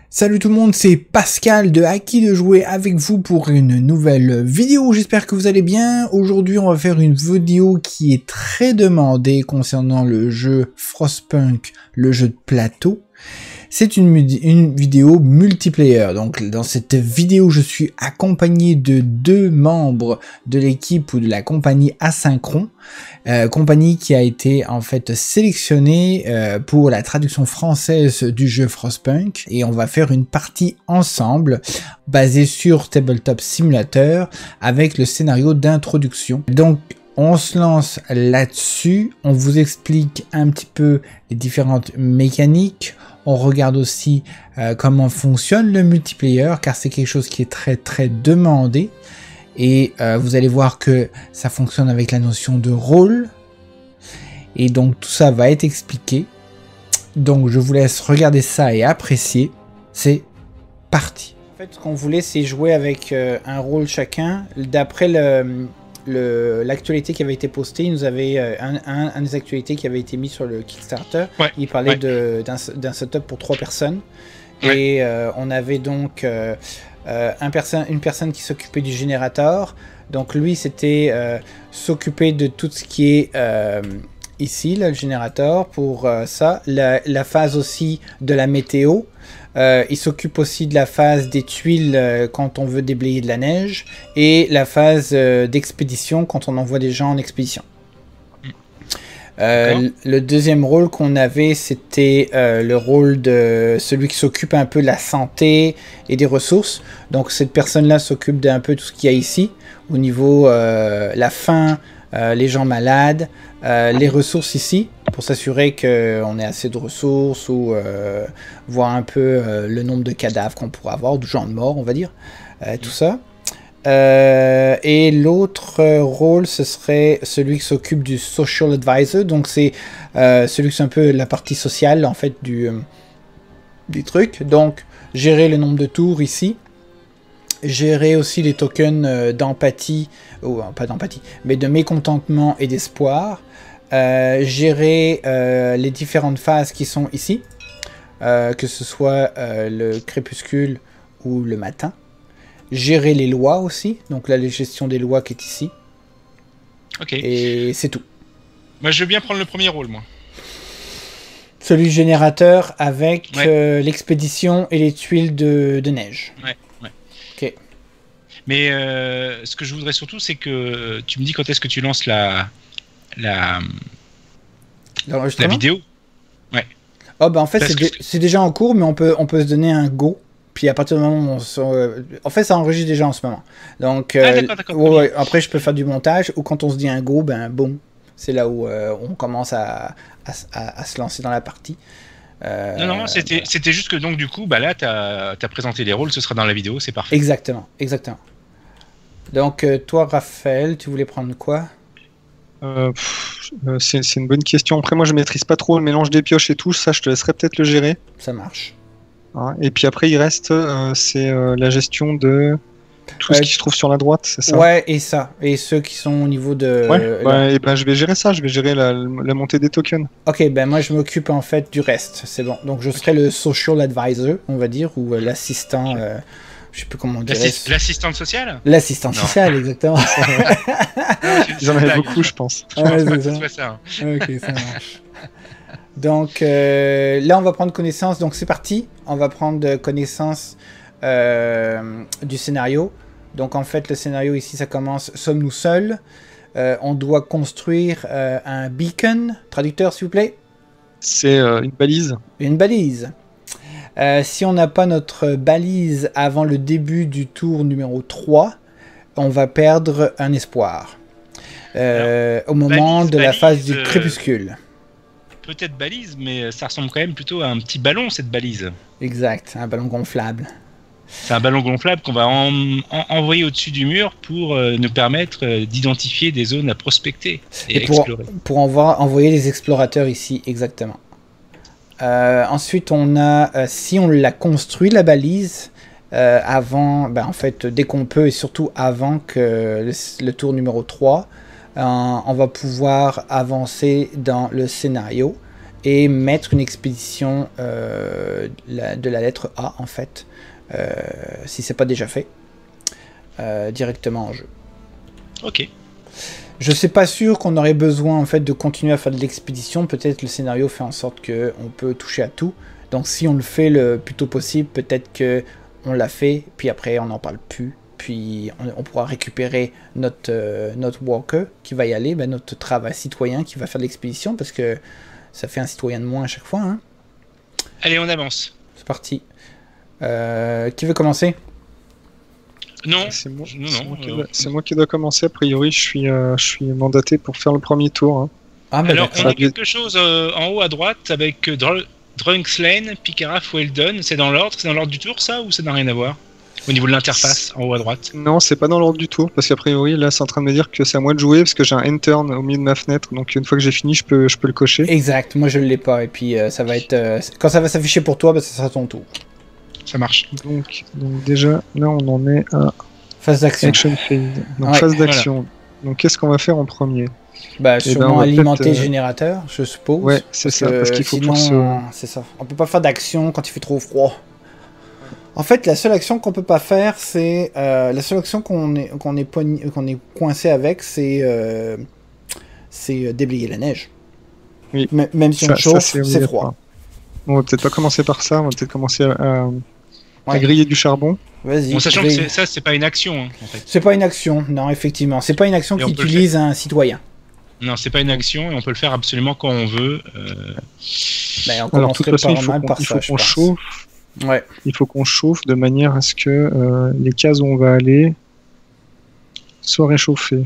Salut tout le monde, c'est Pascal de Haki de jouer avec vous pour une nouvelle vidéo. J'espère que vous allez bien. Aujourd'hui, on va faire une vidéo qui est très demandée concernant le jeu Frostpunk, le jeu de plateau. C'est une vidéo multiplayer. Donc, dans cette vidéo, je suis accompagné de 2 membres de l'équipe ou de la compagnie Asynchron. Compagnie qui a été en fait sélectionnée pour la traduction française du jeu Frostpunk. Et on va faire une partie ensemble basée sur Tabletop Simulator avec le scénario d'introduction. Donc, on se lance là-dessus. On vous explique un petit peu les différentes mécaniques. On regarde aussi comment fonctionne le multiplayer, car c'est quelque chose qui est très demandé. Et vous allez voir que ça fonctionne avec la notion de rôle. Et donc tout ça va être expliqué. Donc je vous laisse regarder ça et apprécier. C'est parti. En fait, ce qu'on voulait, c'est jouer avec un rôle chacun. D'après l'actualité qui avait été postée, il nous avait un des actualités qui avait été mis sur le Kickstarter. Ouais, il parlait d'un setup pour 3 personnes. Ouais. Et on avait donc une personne qui s'occupait du générateur. Donc lui, c'était s'occuper de tout ce qui est ici, là, le générateur, pour ça. La phase aussi de la météo. Il s'occupe aussi de la phase des tuiles quand on veut déblayer de la neige et la phase d'expédition quand on envoie des gens en expédition. Le deuxième rôle qu'on avait, c'était le rôle de celui qui s'occupe un peu de la santé et des ressources. Donc cette personne-là s'occupe d'un peu tout ce qu'il y a ici, au niveau la faim, les gens malades, les ressources ici, pour s'assurer qu'on ait assez de ressources ou voir un peu le nombre de cadavres qu'on pourrait avoir, de gens morts, on va dire, tout ça. Et l'autre rôle, ce serait celui qui s'occupe du social advisor. Donc c'est celui qui est un peu la partie sociale en fait des trucs. Donc gérer le nombre de tours ici, gérer aussi les tokens d'empathie, ou pas d'empathie, mais de mécontentement et d'espoir. Gérer les différentes phases qui sont ici, que ce soit le crépuscule ou le matin. Gérer les lois aussi, donc là, la gestion des lois qui est ici. Ok. Et c'est tout. Moi, je veux bien prendre le premier rôle, moi. Celui générateur avec l'expédition et les tuiles de neige. Ouais. Ok. Mais ce que je voudrais surtout, c'est que tu me dis quand est-ce que tu lances la vidéo. Ouais. Oh, bah en fait, c'est déjà en cours, mais on peut se donner un go. Puis à partir du moment où en fait, ça enregistre déjà en ce moment. Donc, d'accord. Après, je peux faire du montage, ou quand on se dit un go, ben boum. C'est là où on commence à se lancer dans la partie. Non, c'était juste que donc du coup, bah là, t'as présenté les rôles, ce sera dans la vidéo, c'est parfait. Exactement. Donc, toi, Raphaël, tu voulais prendre quoi? C'est une bonne question. Après, moi, je maîtrise pas trop le mélange des pioches et tout. Ça, je te laisserai peut-être le gérer. Ça marche. Et puis après, il reste c'est la gestion de tout ce qui se trouve sur la droite, c'est ça? Ouais, et ça. Et ceux qui sont au niveau de... et ben, je vais gérer ça. Je vais gérer la montée des tokens. Ok, ben moi, je m'occupe en fait du reste. C'est bon. Donc, je serai le social advisor, on va dire, ou l'assistant... je sais plus comment on dirait. L'assistante sociale? L'assistante sociale, exactement. J'en avais beaucoup, je pense. Je pense pas que ce soit ça. Ok, ça marche. Donc là, on va prendre connaissance. Donc c'est parti. On va prendre connaissance du scénario. Donc en fait, le scénario ici, ça commence. Sommes-nous seuls? On doit construire un beacon. Traducteur, s'il vous plaît. C'est une balise. Une balise. Si on n'a pas notre balise avant le début du tour numéro 3, on va perdre un espoir. Au moment de la phase du crépuscule. Peut-être balise, mais ça ressemble quand même plutôt à un petit ballon, cette balise. Exact, un ballon gonflable. C'est un ballon gonflable qu'on va envoyer au-dessus du mur pour nous permettre d'identifier des zones à prospecter et explorer. Pour envoyer les explorateurs ici, exactement. Ensuite, on a, si on l'a construit, la balise, avant, en fait, dès qu'on peut, et surtout avant que le tour numéro 3, on va pouvoir avancer dans le scénario et mettre une expédition de la lettre A, en fait, si c'est pas déjà fait, directement en jeu. Ok. Je sais pas sûr qu'on aurait besoin en fait de continuer à faire de l'expédition. Peut-être le scénario fait en sorte que on peut toucher à tout. Donc si on le fait le plus tôt possible, peut-être que on l'a fait, puis après on n'en parle plus. Puis on pourra récupérer notre worker qui va y aller, notre travail citoyen qui va faire de l'expédition, parce que ça fait un citoyen de moins à chaque fois. Hein. Allez, on avance. C'est parti. Qui veut commencer? Non, c'est moi qui dois commencer. A priori, je suis mandaté pour faire le premier tour. Hein. Ah, alors, on a quelque chose en haut à droite avec Drunks Lane, Picaraf, Weldon. C'est dans l'ordre du tour, ça, ou ça n'a rien à voir? Au niveau de l'interface, en haut à droite? Non, c'est pas dans l'ordre du tour, parce qu'a priori, là, c'est en train de me dire que c'est à moi de jouer, parce que j'ai un end turn au milieu de ma fenêtre, donc une fois que j'ai fini, je peux le cocher. Exact, moi je ne l'ai pas, et puis ça va être... quand ça va s'afficher pour toi, ça sera ton tour. Ça marche. Donc déjà, là, on en est à... Phase d'action. Action phase. Donc phase d'action. Voilà. Donc qu'est-ce qu'on va faire en premier? Sûrement alimenter le générateur, je suppose. Ouais, c'est ça, parce qu'il faut sinon, c'est ça. On peut pas faire d'action quand il fait trop froid. En fait, la seule action qu'on peut pas faire, c'est... la seule action qu'on est coincé avec, c'est déblayer la neige. Oui. Même si on chauffe, c'est froid. On va peut-être pas commencer par ça, on va peut-être commencer à griller du charbon. Vas-y. Bon, sachant que ça, c'est pas une action, hein, en fait. C'est pas une action, non, effectivement. C'est pas une action qu'utilise un citoyen. Non, c'est pas une action et on peut le faire absolument quand on veut. On commencerait par ça, je pense. Chauffe. Ouais. Il faut qu'on chauffe de manière à ce que les cases où on va aller soient réchauffées.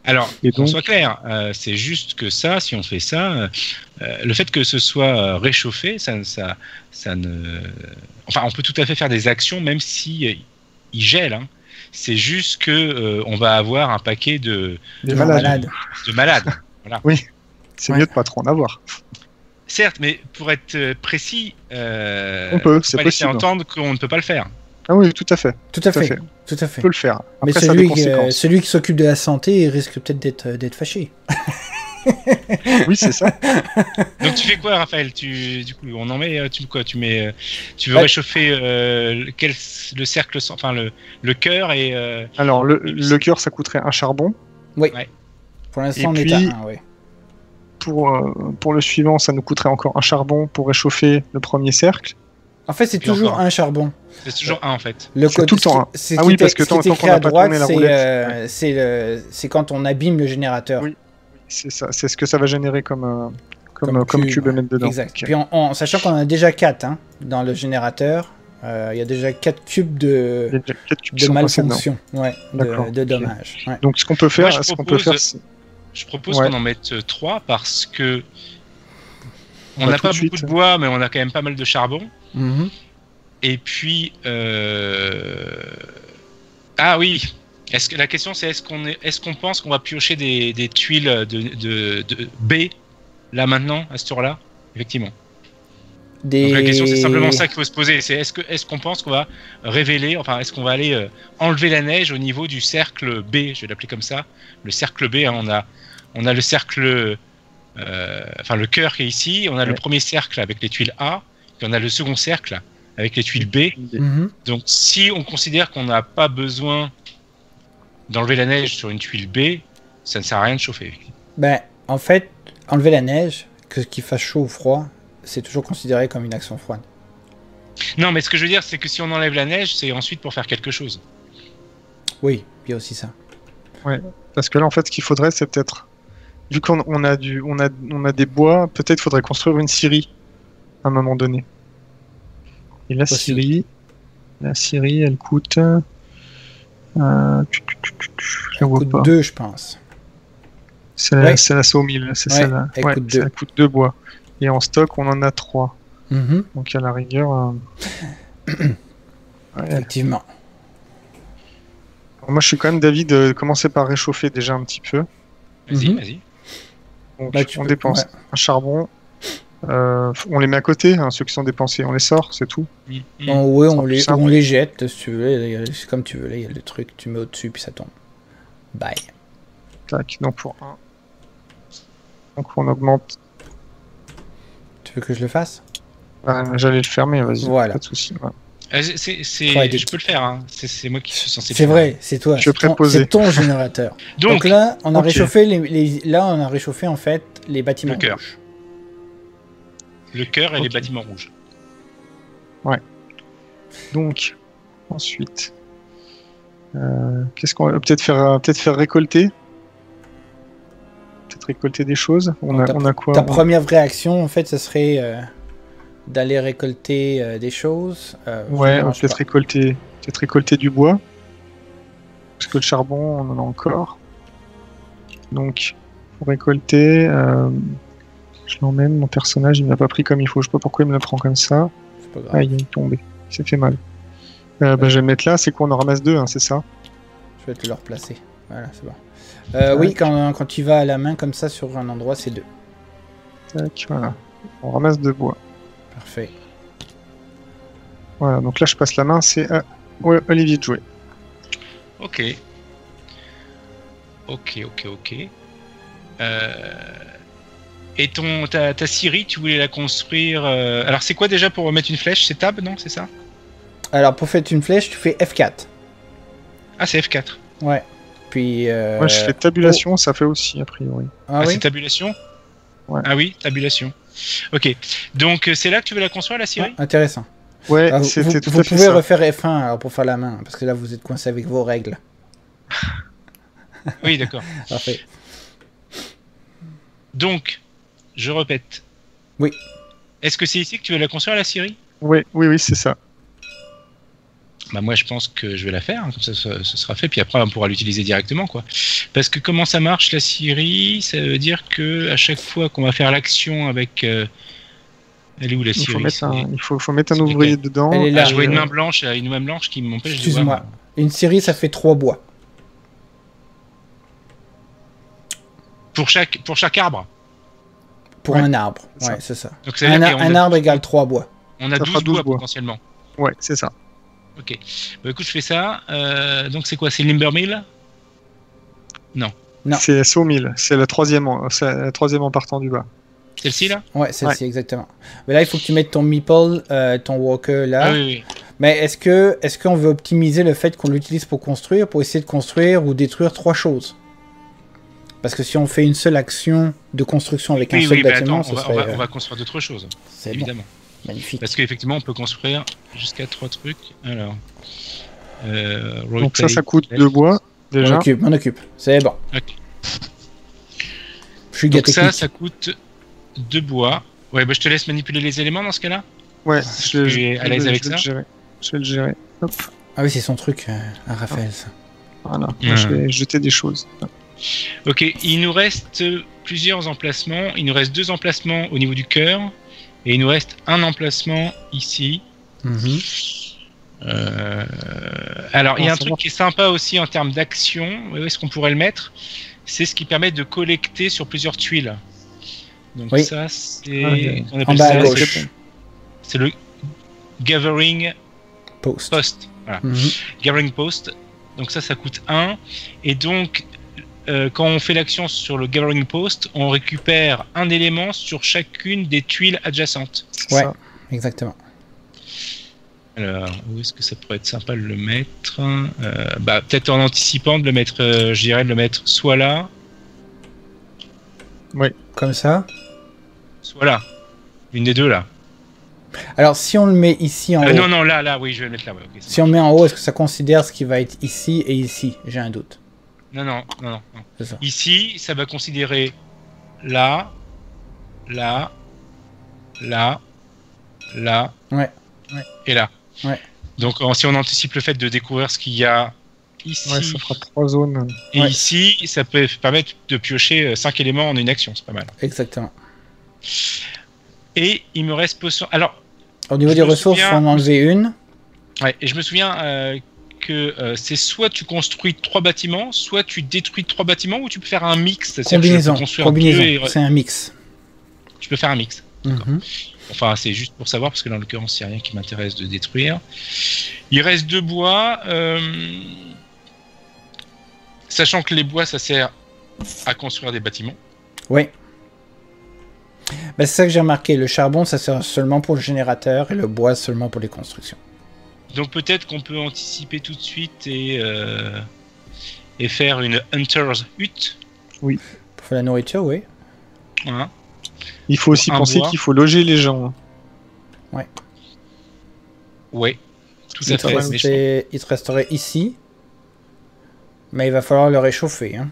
Alors, qu'on soit clair, c'est juste que ça, si on fait ça, le fait que ce soit réchauffé, ça ne... Enfin, on peut tout à fait faire des actions, même si il gèle. Hein. C'est juste que on va avoir un paquet de malades. Voilà. Oui, c'est mieux de pas trop en avoir. Certes, mais pour être précis, on peut, c'est pas laisser entendre qu'on ne peut pas le faire. Ah oui, tout à fait. Tout à fait. On peut le faire. Après, mais celui qui s'occupe de la santé risque peut-être d'être fâché. Oui, c'est ça. Donc tu fais quoi, Raphaël? Du coup, on en met, tu veux réchauffer le cercle, enfin le cœur et. Alors le cœur, ça coûterait un charbon. Oui. Ouais. Pour l'instant, on est à 1, oui. Pour le suivant, ça nous coûterait encore un charbon pour réchauffer le premier cercle. En fait, c'est toujours un charbon. C'est toujours un, en fait. C'est tout le temps un. Ah oui, parce que tant qu'on n'a pas tourné la roulette, c'est quand on abîme le générateur. Oui, c'est ça. C'est ce que ça va générer comme cube à mettre dedans. Exact. Okay. Puis en sachant qu'on en a déjà 4 dans le générateur, il y a déjà 4 cubes de malfonction, de dommages. Ouais. Donc ce qu'on peut faire, je propose qu'on en mette 3 parce que on n'a pas beaucoup de bois, mais on a quand même pas mal de charbon. Et puis, ah oui. La question c'est est-ce qu'on pense qu'on va piocher des tuiles de B là maintenant à ce tour-là? Effectivement. Donc la question c'est simplement ça qu'il faut se poser. C'est est-ce qu'on pense qu'on va révéler, enfin est-ce qu'on va aller enlever la neige au niveau du cercle B? Je vais l'appeler comme ça. Le cercle B, hein, on a le cercle, enfin le cœur qui est ici. On a le premier cercle avec les tuiles A, puis on a le second cercle avec les tuiles B. Donc si on considère qu'on n'a pas besoin d'enlever la neige sur une tuile B, ça ne sert à rien de chauffer. En fait, enlever la neige, qu'il fasse chaud ou froid, c'est toujours considéré comme une action froide. Non, mais ce que je veux dire, c'est que si on enlève la neige, c'est ensuite pour faire quelque chose. Oui, il y a aussi ça. Ouais, parce que là, en fait, ce qu'il faudrait, c'est peut-être, vu qu'on a des bois, peut-être faudrait construire une scierie à un moment donné. Et la scierie, elle coûte... elle coûte 2, je pense. C'est la sawmill, c'est celle-là. Elle coûte 2 bois. Et en stock, on en a 3. Donc à la rigueur... Effectivement. Moi, je suis quand même d'avis de commencer par réchauffer déjà un petit peu. Vas-y. Donc, on dépense un charbon. On les met à côté, ceux qui sont dépensés, on les sort, c'est tout. On les jette, si tu veux. C'est comme tu veux. Là, il y a le truc, tu mets au-dessus, puis ça tombe. Bye. Tac, donc pour 1. Donc on augmente Tu veux que je le fasse? J'allais le fermer, vas-y. Voilà. Pas de soucis. Ouais. Je peux le faire, hein. C'est moi qui suis censé le C'est faire. vrai, c'est toi. Je suis préposé. C'est ton générateur. Donc là, on a réchauffé là, on a réchauffé en fait les bâtiments rouges. Le cœur et les bâtiments rouges. Ouais. Donc, ensuite, qu'est-ce qu'on va peut-être faire récolter? Peut-être récolter des choses. On a quoi? Ta première vraie action, en fait, ce serait d'aller récolter des choses. Ouais, peut-être récolter du bois. Parce que le charbon, on en a encore. Donc, pour récolter, je l'emmène, mon personnage, il ne l'a pas pris comme il faut. Je sais pas pourquoi il me le prend comme ça. C'est pas grave. Ah, il est tombé. Il s'est fait mal. Je vais le mettre là, c'est quoi? On en ramasse 2, hein, c'est ça? Je vais te le replacer. Voilà, c'est bon. Oui, quand tu vas à la main comme ça sur un endroit, c'est 2. Tac, voilà. On ramasse 2 bois. Parfait. Voilà, donc là je passe la main, c'est à Olivier de jouer. Ok. Et ta scierie, tu voulais la construire... Alors c'est quoi déjà pour mettre une flèche? C'est tab, non? C'est ça? Alors pour faire une flèche, tu fais F4. Ah, c'est F4. Ouais. Puis... Moi je fais tabulation, ça fait aussi a priori. Ah, oui, c'est tabulation? Ouais. Ah oui, tabulation. Ok. Donc c'est là que tu veux la construire, la scierie? Intéressant. Ouais, alors, c'était tout à fait ça. Vous pouvez refaire F1 alors, pour faire la main, parce que là vous êtes coincé avec vos règles. Oui, d'accord. Parfait. Donc, je répète. Oui. Est-ce que c'est ici que tu veux la construire, la scierie? Oui, c'est ça. Bah moi je pense que je vais la faire, hein, comme ça ce sera fait, puis après on pourra l'utiliser directement, quoi. Parce que comment ça marche la scierie? Ça veut dire que à chaque fois qu'on va faire l'action avec... Elle est où la scierie? Il faut mettre un ouvrier dedans. Elle est là. Je vois une main blanche qui m'empêche de voir. Excuse-moi. Une scierie ça fait 3 bois. Pour chaque arbre? Pour un arbre, ouais, c'est ça. Donc, un arbre égale 3 bois. On a 12 bois potentiellement. Ouais, c'est ça. Ok. Bah écoute, je fais ça. Donc c'est quoi? C'est Limbermill? Non. C'est Sawmill. C'est la troisième en partant du bas. Celle-ci là? Ouais, celle-ci exactement. Mais là, il faut que tu mettes ton meeple, ton walker là. Ah, oui. Mais est-ce qu'on veut optimiser le fait qu'on l'utilise pour construire, pour essayer de construire ou détruire 3 choses? Parce que si on fait une seule action de construction avec un seul bâtiment, on va construire d'autres choses. C'est évidemment. Bon. Magnifique. Parce qu'effectivement, on peut construire jusqu'à 3 trucs. Alors. Donc ça coûte 2 bois déjà. M'en occupe. C'est bon. Okay. Je suis donc ça coûte 2 bois. Ouais, bah je te laisse manipuler les éléments dans ce cas-là. Ouais, je suis à l'aise avec ça. Je vais le gérer. Hop. Ah oui, c'est son truc à Raphaël, ça. Voilà. Moi, je vais jeter des choses. Ok, il nous reste plusieurs emplacements. Il nous reste 2 emplacements au niveau du cœur. Et il nous reste un emplacement ici. Alors, il y a un truc qui est sympa aussi en termes d'action. Où est-ce qu'on pourrait le mettre? C'est ce qui permet de collecter sur plusieurs tuiles. Donc ça, c'est... En bas à gauche. C'est le Gathering Post. Voilà. Gathering Post. Donc ça coûte 1. Et donc... quand on fait l'action sur le Gathering Post, on récupère un élément sur chacune des tuiles adjacentes. Ouais, exactement. Alors, où est-ce que ça pourrait être sympa de le mettre? Peut-être en anticipant de le mettre, je dirais de le mettre soit là. Oui. Comme ça. Soit là. Une des deux là. Alors, si on le met ici en haut... Non, là, oui, je vais le mettre là. Ouais, okay, si on le met en haut, est-ce que ça considère ce qui va être ici et ici? J'ai un doute. Non. Ça. Ici, ça va considérer là, et là. Ouais. Donc, si on anticipe le fait de découvrir ce qu'il y a ici, ça fera 3 zones. Et ici, ça peut permettre de piocher 5 éléments en une action, c'est pas mal. Exactement. Et il me reste potion. Alors, au niveau des ressources, faut en enlever une. Ouais, et je me souviens que c'est soit tu construis 3 bâtiments, soit tu détruis 3 bâtiments, ou tu peux faire un mix. Combinaison, c'est un mix. Tu peux faire un mix. Enfin, c'est juste pour savoir, parce que dans l'occurrence, il n'y a rien qui m'intéresse de détruire. Il reste 2 bois. Sachant que les bois, ça sert à construire des bâtiments. Oui. Ben, c'est ça que j'ai remarqué. Le charbon, ça sert seulement pour le générateur et le bois seulement pour les constructions. Donc peut-être qu'on peut anticiper tout de suite et faire une Hunter's Hut. Oui. Pour faire la nourriture, oui. Voilà. Il faut aussi penser qu'il faut loger les gens. Ouais. Ouais. Tout à fait. Il te resterait ici. Mais il va falloir le réchauffer. Hein.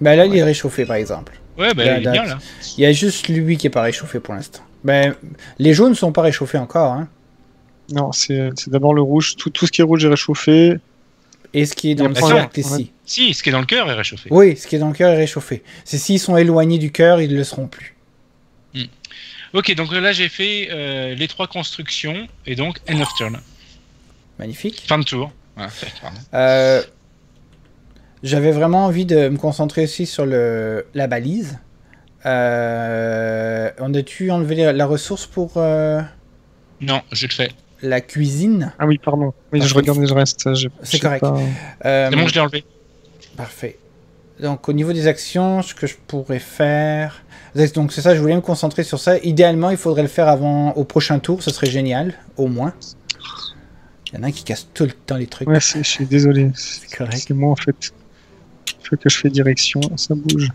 Ben là, il est réchauffé, par exemple. Ouais, ben il est bien, là. Il y a juste lui qui n'est pas réchauffé pour l'instant. Ben, les jaunes ne sont pas réchauffés encore. Hein. Non, c'est d'abord le rouge. Tout ce qui est rouge est réchauffé. Et ce qui est dans le cercle ici. Si, ce qui est dans le cœur est réchauffé. Oui, ce qui est dans le cœur est réchauffé. C'est s'ils sont éloignés du cœur, ils ne le seront plus. Ok, donc là j'ai fait les 3 constructions et donc end of turn. Magnifique. Fin de tour. J'avais vraiment envie de me concentrer aussi sur la balise. On a-tu enlevé la ressource pour... Non, je le fais. La cuisine. Ah oui, pardon. Oui, je regardais le reste. C'est correct. C'est bon, je l'ai enlevé. Parfait. Donc au niveau des actions, ce que je pourrais faire... Donc c'est ça, je voulais me concentrer sur ça. Idéalement, il faudrait le faire au prochain tour, ce serait génial, au moins. Il y en a un qui casse tout le temps les trucs. Ouais, je suis désolé. C'est correct. C'est moi en fait. Il faut que je fais direction, ça bouge.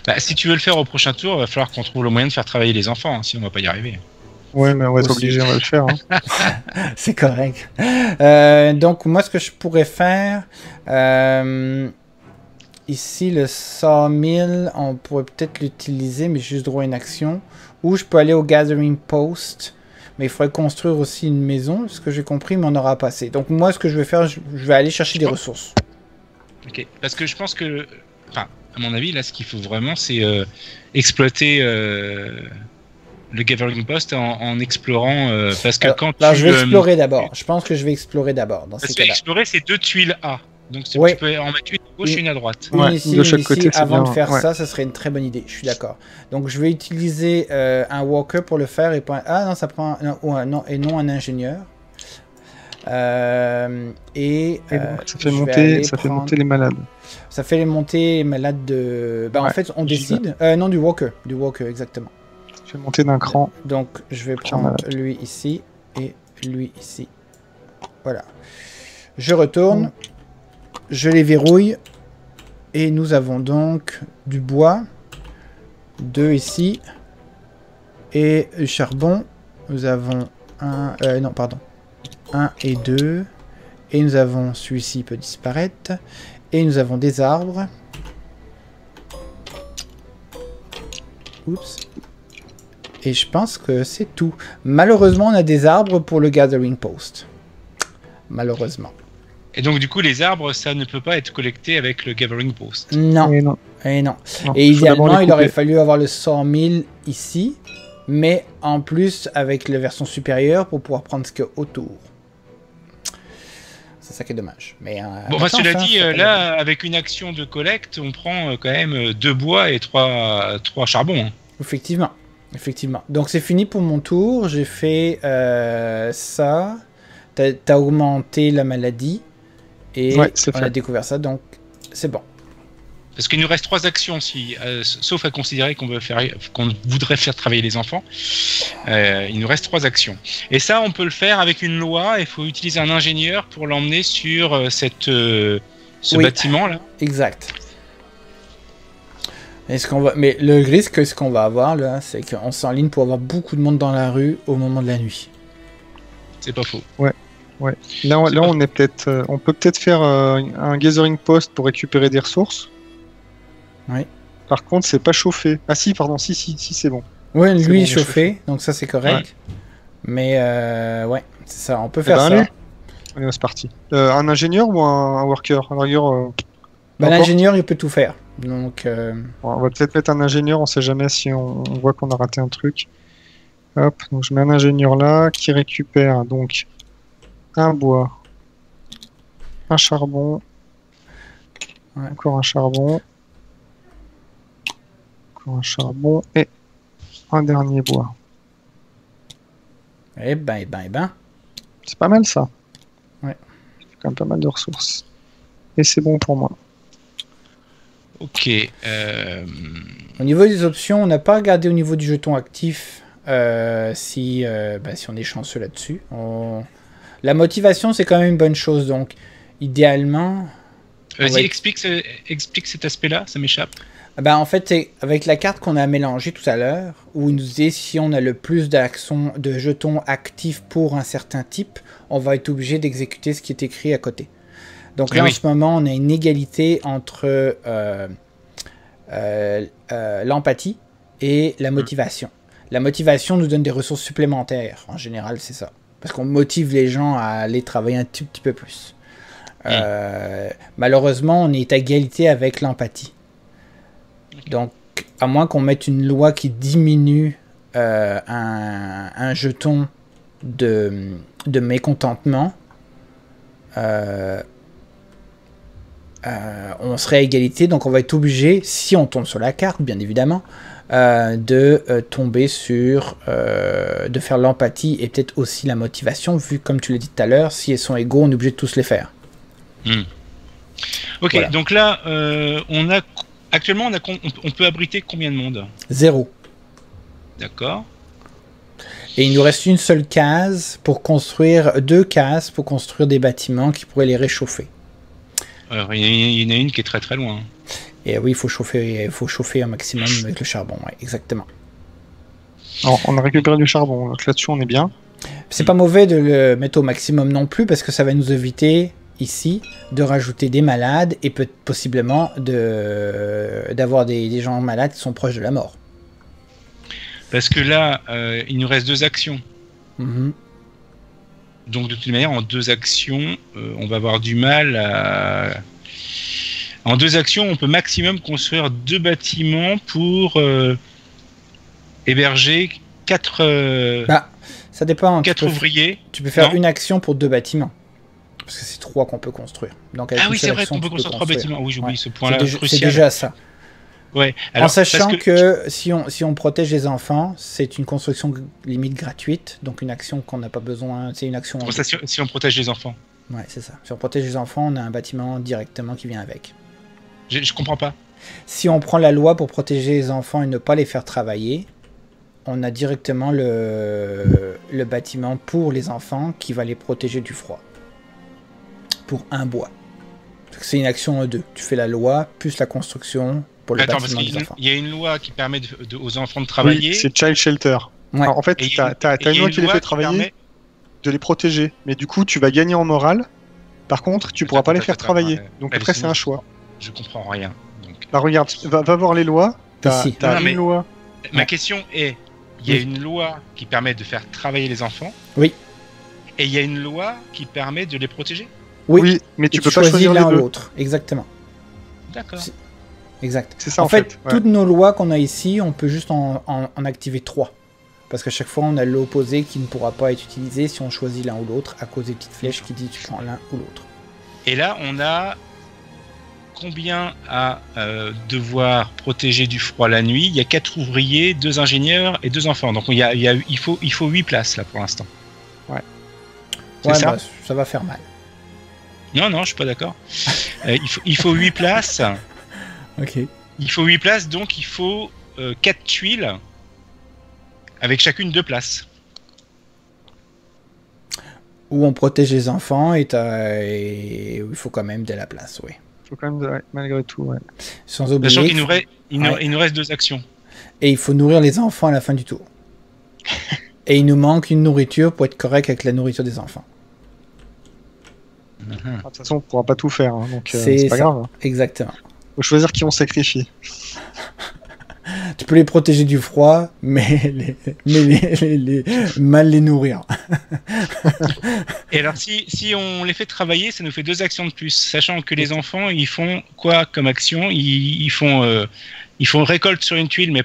Bah, si tu veux le faire au prochain tour, il va falloir qu'on trouve le moyen de faire travailler les enfants, hein, sinon on va pas y arriver. Ouais, mais on va être obligé, on va le faire. Hein. C'est correct. Donc moi, ce que je pourrais faire... Ici, le sawmill, on pourrait peut-être l'utiliser, mais juste droit à une action. Ou je peux aller au gathering post, mais il faudrait construire aussi une maison, ce que j'ai compris, mais on aura pas assez. Donc moi, ce que je vais faire, je vais aller chercher des ressources. Ok, parce que je pense que, enfin, à mon avis, là, ce qu'il faut vraiment, c'est exploiter le gathering post en explorant, parce que quand je vais explorer d'abord. Je pense que je vais explorer d'abord dans ces cas-là. Explorer, c'est 2 tuiles A. Donc tu peux en mettre une à gauche et une à droite. Une ici, de chaque côté, avant de faire ça serait une très bonne idée. Je suis d'accord. Donc je vais utiliser un walker pour le faire et ah non, ça prend non et non un ingénieur. Et donc, ça fait monter les malades. Ça fait monter les malades de. En fait, on décide. Non, du walker, exactement. Ça fait monter d'un cran. Donc je vais prendre lui ici et lui ici. Voilà. Je retourne. Je les verrouille. Et nous avons donc du bois. 2 ici. Et du charbon. Nous avons un... non, pardon. 1 et 2. Et nous avons... Celui-ci peut disparaître. Et nous avons des arbres. Oups. Et je pense que c'est tout. Malheureusement, on a des arbres pour le gathering post. Malheureusement. Et donc, du coup, les arbres, ça ne peut pas être collecté avec le gathering post. Non. Et non. Et idéalement, il aurait fallu avoir le sawmill ici, mais en plus avec la version supérieure pour pouvoir prendre ce qu'il y a autour. C'est ça qui est dommage. Mais, bon, cela dit, là, avec une action de collecte, on prend quand même 2 bois et 3 charbons. Hein. Effectivement. Donc, c'est fini pour mon tour. J'ai fait ça. T'as augmenté la maladie. Et on a découvert ça, donc c'est bon. Parce qu'il nous reste 3 actions, sauf à considérer qu'on voudrait faire travailler les enfants. Il nous reste 3 actions. Et ça, on peut le faire avec une loi. Il faut utiliser un ingénieur pour l'emmener sur ce bâtiment-là. Exact. Mais le risque, ce qu'on va avoir, là, c'est qu'on s'enligne pour avoir beaucoup de monde dans la rue au moment de la nuit. C'est pas faux. Ouais. Là, on est peut-être, on peut peut-être faire un gathering post pour récupérer des ressources. Oui. Par contre, c'est pas chauffé. Ah si, pardon, si, c'est bon. Ouais, lui est chauffé, donc ça c'est correct. Ouais. Mais ouais, c'est ça, on peut faire ça. Allez, c'est parti. Un ingénieur ou un worker? L'ingénieur, il peut tout faire. Donc. On va peut-être mettre un ingénieur, on sait jamais si on voit qu'on a raté un truc. Hop, donc je mets un ingénieur là qui récupère donc un bois, un charbon, encore un charbon, et un dernier bois. Eh ben. C'est pas mal ça. Ouais. C'est quand même pas mal de ressources. Et c'est bon pour moi. Ok. Au niveau des options, on n'a pas regardé au niveau du jeton actif si on est chanceux là-dessus. La motivation, c'est quand même une bonne chose. Donc, idéalement... Vas-y, explique cet aspect-là, ça m'échappe. En fait, c'est avec la carte qu'on a mélangée tout à l'heure, où il nous disait si on a le plus de jetons actifs pour un certain type, on va être obligé d'exécuter ce qui est écrit à côté. Donc là, en ce moment, on a une égalité entre l'empathie et la motivation. La motivation nous donne des ressources supplémentaires. En général, c'est ça. Parce qu'on motive les gens à aller travailler un tout petit peu plus. Malheureusement, on est à égalité avec l'empathie. Donc, à moins qu'on mette une loi qui diminue un jeton de mécontentement, on serait à égalité. Donc, on va être obligé, si on tombe sur la carte, bien évidemment, de tomber sur... de faire l'empathie et peut-être aussi la motivation, vu, comme tu l'as dit tout à l'heure, si elles sont égaux, on est obligé de tous les faire. Ok, voilà. Donc là, actuellement, on peut abriter combien de monde? 0. D'accord. Et il nous reste une seule case pour construire, 2 cases pour construire des bâtiments qui pourraient les réchauffer. Alors, il y en a une qui est très très loin. Et oui, il faut chauffer un maximum avec le charbon, ouais, exactement. Alors, on a récupéré du charbon, donc là-dessus on est bien. C'est pas mauvais de le mettre au maximum non plus, parce que ça va nous éviter... ici, de rajouter des malades et possiblement d'avoir des gens malades qui sont proches de la mort. Parce que là, il nous reste 2 actions. Donc de toute manière, en 2 actions, on va avoir du mal à... En 2 actions, on peut maximum construire 2 bâtiments pour héberger 4 ça dépend. 4 ouvriers. Tu peux faire une action pour 2 bâtiments. Parce que c'est 3 qu'on peut construire. Donc, oui, c'est vrai qu'on peut construire 3 bâtiments. Oui, j'oublie ce point-là. C'est déjà ça. Ouais. Alors, en sachant que si on protège les enfants, c'est une construction limite gratuite. Donc une action qu'on n'a pas besoin. C'est une action... Si on protège les enfants. Ouais, c'est ça. Si on protège les enfants, on a un bâtiment directement qui vient avec. Je comprends pas. Si on prend la loi pour protéger les enfants et ne pas les faire travailler, on a directement le bâtiment pour les enfants qui va les protéger du froid. Pour un bois. C'est une action en 2. Tu fais la loi plus la construction pour le bâtiment des enfants. Il y a une loi qui permet aux enfants de travailler. Oui, c'est Child Shelter. Ouais. Alors, en fait, tu as une loi qui les fait travailler, de les protéger. Mais du coup, tu vas gagner en morale. Par contre, tu pourras pas les faire travailler. Donc après, c'est un choix. Je comprends rien. Donc... Bah regarde, va voir les lois. T'as une loi. Ma question est, il y a une loi qui permet de faire travailler les enfants. Oui. Et il y a une loi qui permet de les protéger. Oui, mais tu peux pas choisir l'un ou l'autre. Exactement. D'accord. Exact. C'est ça en fait. Toutes nos lois qu'on a ici, on peut juste en activer 3. Parce qu'à chaque fois, on a l'opposé qui ne pourra pas être utilisé si on choisit l'un ou l'autre à cause des petites flèches qui disent tu prends l'un ou l'autre. Et là, on a combien à devoir protéger du froid la nuit? Il y a 4 ouvriers, 2 ingénieurs et 2 enfants. Donc il faut 8 places là pour l'instant. Ouais. C'est ça. Ça va faire mal. Non, je suis pas d'accord. Il faut 8 places. Ok. Il faut 8 places, donc il faut 4 tuiles avec chacune 2 places. Où on protège les enfants et il faut quand même de la place, oui. Il faut quand même, malgré tout, ouais. Sans oublier. Sachant qu'il nous reste 2 actions. Et il faut nourrir les enfants à la fin du tour. Et il nous manque une nourriture pour être correct avec la nourriture des enfants. De toute façon, on ne pourra pas tout faire, hein, donc c'est pas grave. Exactement. Faut choisir qui on sacrifie. Tu peux les protéger du froid, mais mal les nourrir. Et alors, si on les fait travailler, ça nous fait 2 actions de plus. Sachant que les enfants, ils font quoi comme action? Ils font récolte sur une tuile, mais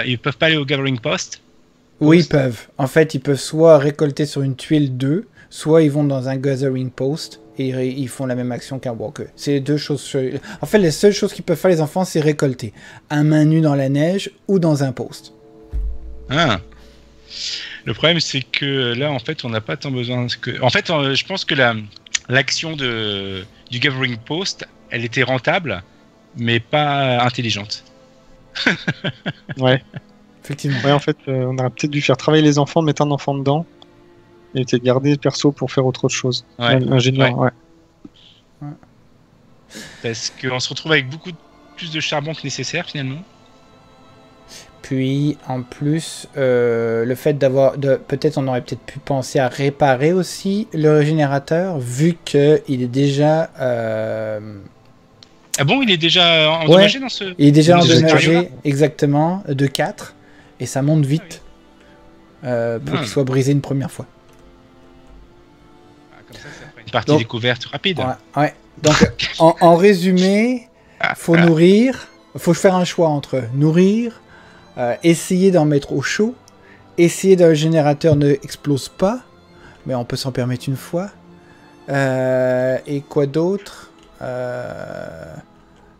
ils peuvent pas aller au gathering post. Oui, ils peuvent. En fait, ils peuvent soit récolter sur une tuile 2, soit ils vont dans un gathering post et ils font la même action qu'un walker. C'est les 2 choses. En fait, les seules choses qu'ils peuvent faire les enfants, c'est récolter. À main nue dans la neige ou dans un post. Ah. Le problème, c'est que là, en fait, on n'a pas tant besoin que... En fait, je pense que l'action du gathering post, elle était rentable, mais pas intelligente. Ouais. Effectivement. Ouais, en fait, on aurait peut-être dû faire travailler les enfants, mettre un enfant dedans, et peut-être garder le perso pour faire autre chose. Ouais. L'ingénieur, ouais. Parce qu'on se retrouve avec beaucoup plus de charbon que nécessaire finalement. Puis en plus, le fait d'avoir, peut-être on aurait peut-être pu penser à réparer aussi le générateur, vu que il est déjà. Ah bon, il est déjà endommagé dans ce. Il est déjà dans ce endommagé, scénario-là exactement, de 4, et ça monte vite pour qu'il soit brisé une première fois. Ah, comme ça ferait une partie découverte rapide. Ouais. Donc en résumé, faut nourrir, faut faire un choix entre nourrir. Essayer d'en mettre au chaud, essayer que le générateur ne explose pas, mais on peut s'en permettre une fois. Et quoi d'autre?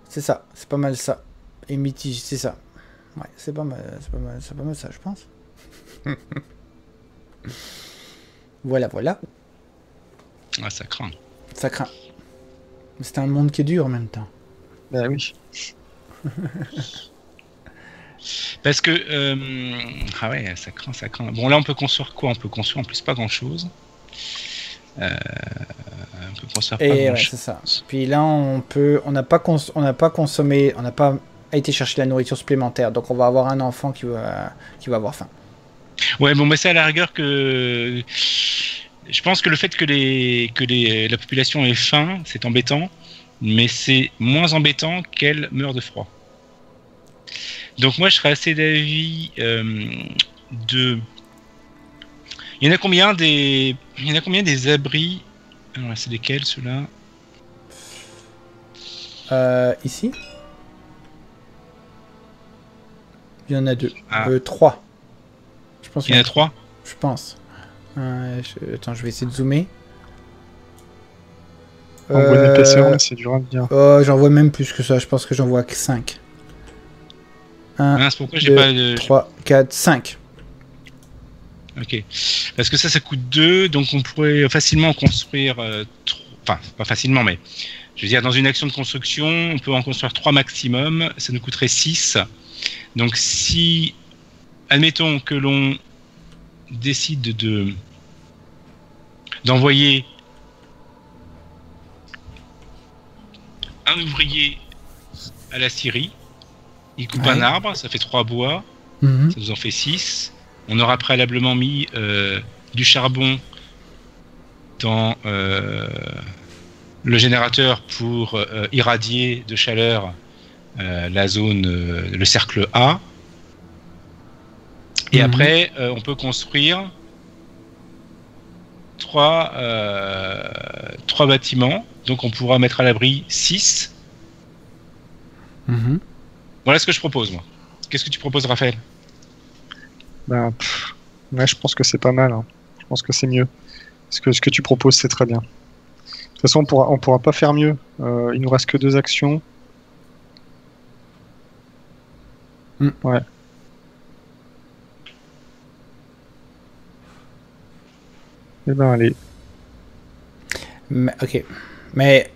C'est ça, c'est pas mal ça. Et mitigé, c'est ça. Ouais, c'est pas mal ça, je pense. Voilà. Ah, ça craint. Ça craint. C'est un monde qui est dur en même temps. Bah oui. Parce que ah ouais, ça craint. Bon, là on peut construire quoi? On peut construire en plus pas grand chose. On peut construire pas grand chose. C'est ça. Puis là on n'a pas consommé, on n'a pas été chercher la nourriture supplémentaire, donc on va avoir un enfant qui va avoir faim. Ouais, bon, mais c'est à la rigueur que je pense que le fait que la population ait faim, c'est embêtant, mais c'est moins embêtant qu'elle meurt de froid. Donc moi je serais assez d'avis de... Il y en a combien des abris? Alors c'est lesquels ceux-là? Ici il y en a 2. Ah. 3. Je pense il y en a 3? Je pense. Attends, je vais essayer de zoomer. En bonne épaisseur, c'est dur à dire. J'en vois même plus que ça, je pense que j'en vois que 5. 1, c'est pourquoi j'ai 2, pas de... 3, 4, 5. Ok. Parce que ça coûte 2, donc on pourrait facilement en construire... Enfin, pas facilement, mais... Je veux dire, dans une action de construction, on peut en construire 3 maximum, ça nous coûterait 6. Donc si... Admettons que l'on décide d'envoyer un ouvrier à la scierie, il coupe un arbre, ça fait 3 bois, ça nous en fait 6. On aura préalablement mis du charbon dans le générateur pour irradier de chaleur la zone, le cercle A. Et après, on peut construire 3 bâtiments. Donc on pourra mettre à l'abri 6. Voilà ce que je propose, moi. Qu'est-ce que tu proposes, Raphaël? Ouais, je pense que c'est pas mal. Hein. Je pense que c'est mieux. Parce que ce que tu proposes, c'est très bien. De toute façon, on pourra pas faire mieux. Il nous reste que 2 actions. Ouais. Eh ben, allez. Ok. Mais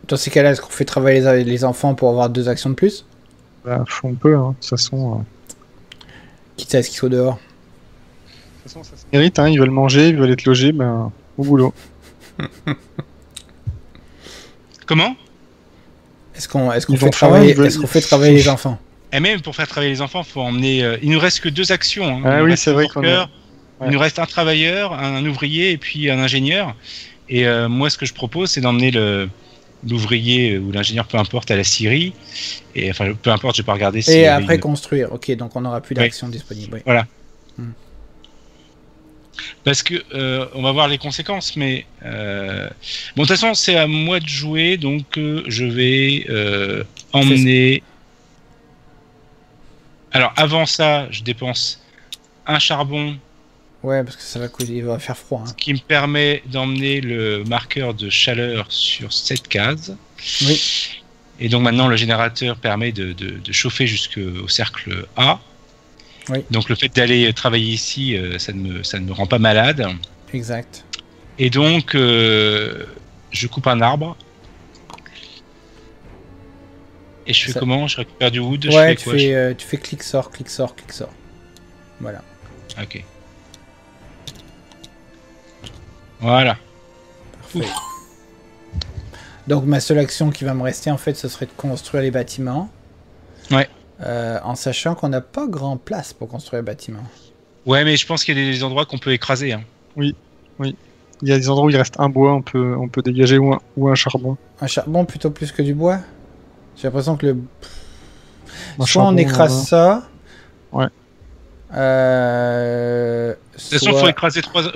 dans ces cas-là, est-ce qu'on fait travailler les enfants pour avoir 2 actions de plus? Bah, on peut, hein. De toute façon. Quitte à ce qu'ils soient dehors. De toute façon, ça se mérite, hein. Ils veulent manger, ils veulent être logés, ben, au boulot. Comment? Est-ce qu'on fait travailler les enfants? Et même pour faire travailler les enfants, faut emmener. Il nous reste que 2 actions. Hein. Ah oui, c'est vrai qu'on a... Il nous reste un travailleur, un ouvrier et puis un ingénieur. Et moi, ce que je propose, c'est d'emmener l'ouvrier ou l'ingénieur, peu importe, à la scierie. Et enfin, peu importe, je vais pas regarder si. Et après construire. Ok, donc on n'aura plus d'action disponible. Oui. Voilà. Parce que on va voir les conséquences, mais bon, de toute façon, c'est à moi de jouer, donc je vais emmener. Alors avant ça, je dépense un charbon. Ouais, parce que ça va il va faire froid. Hein. Ce qui me permet d'emmener le marqueur de chaleur sur cette case. Oui. Et donc maintenant, le générateur permet de chauffer jusqu'au cercle A. Oui. Donc le fait d'aller travailler ici, ça ne me rend pas malade. Exact. Et donc, je coupe un arbre. Et je fais comment? Je récupère du wood? Ouais, je fais quoi? tu fais clic sort, clic sort, clic sort. Voilà. Ok. Voilà. Parfait. Donc ma seule action qui va me rester en fait, ce serait de construire les bâtiments. Ouais. En sachant qu'on n'a pas grand place pour construire les bâtiments. Ouais, mais je pense qu'il y a des endroits qu'on peut écraser. Hein. Oui. Il y a des endroits où il reste un bois, on peut dégager ou un charbon. Un charbon plutôt plus que du bois. J'ai l'impression que le... Un Soit charbon, on écrase ça. Ouais. De toute façon,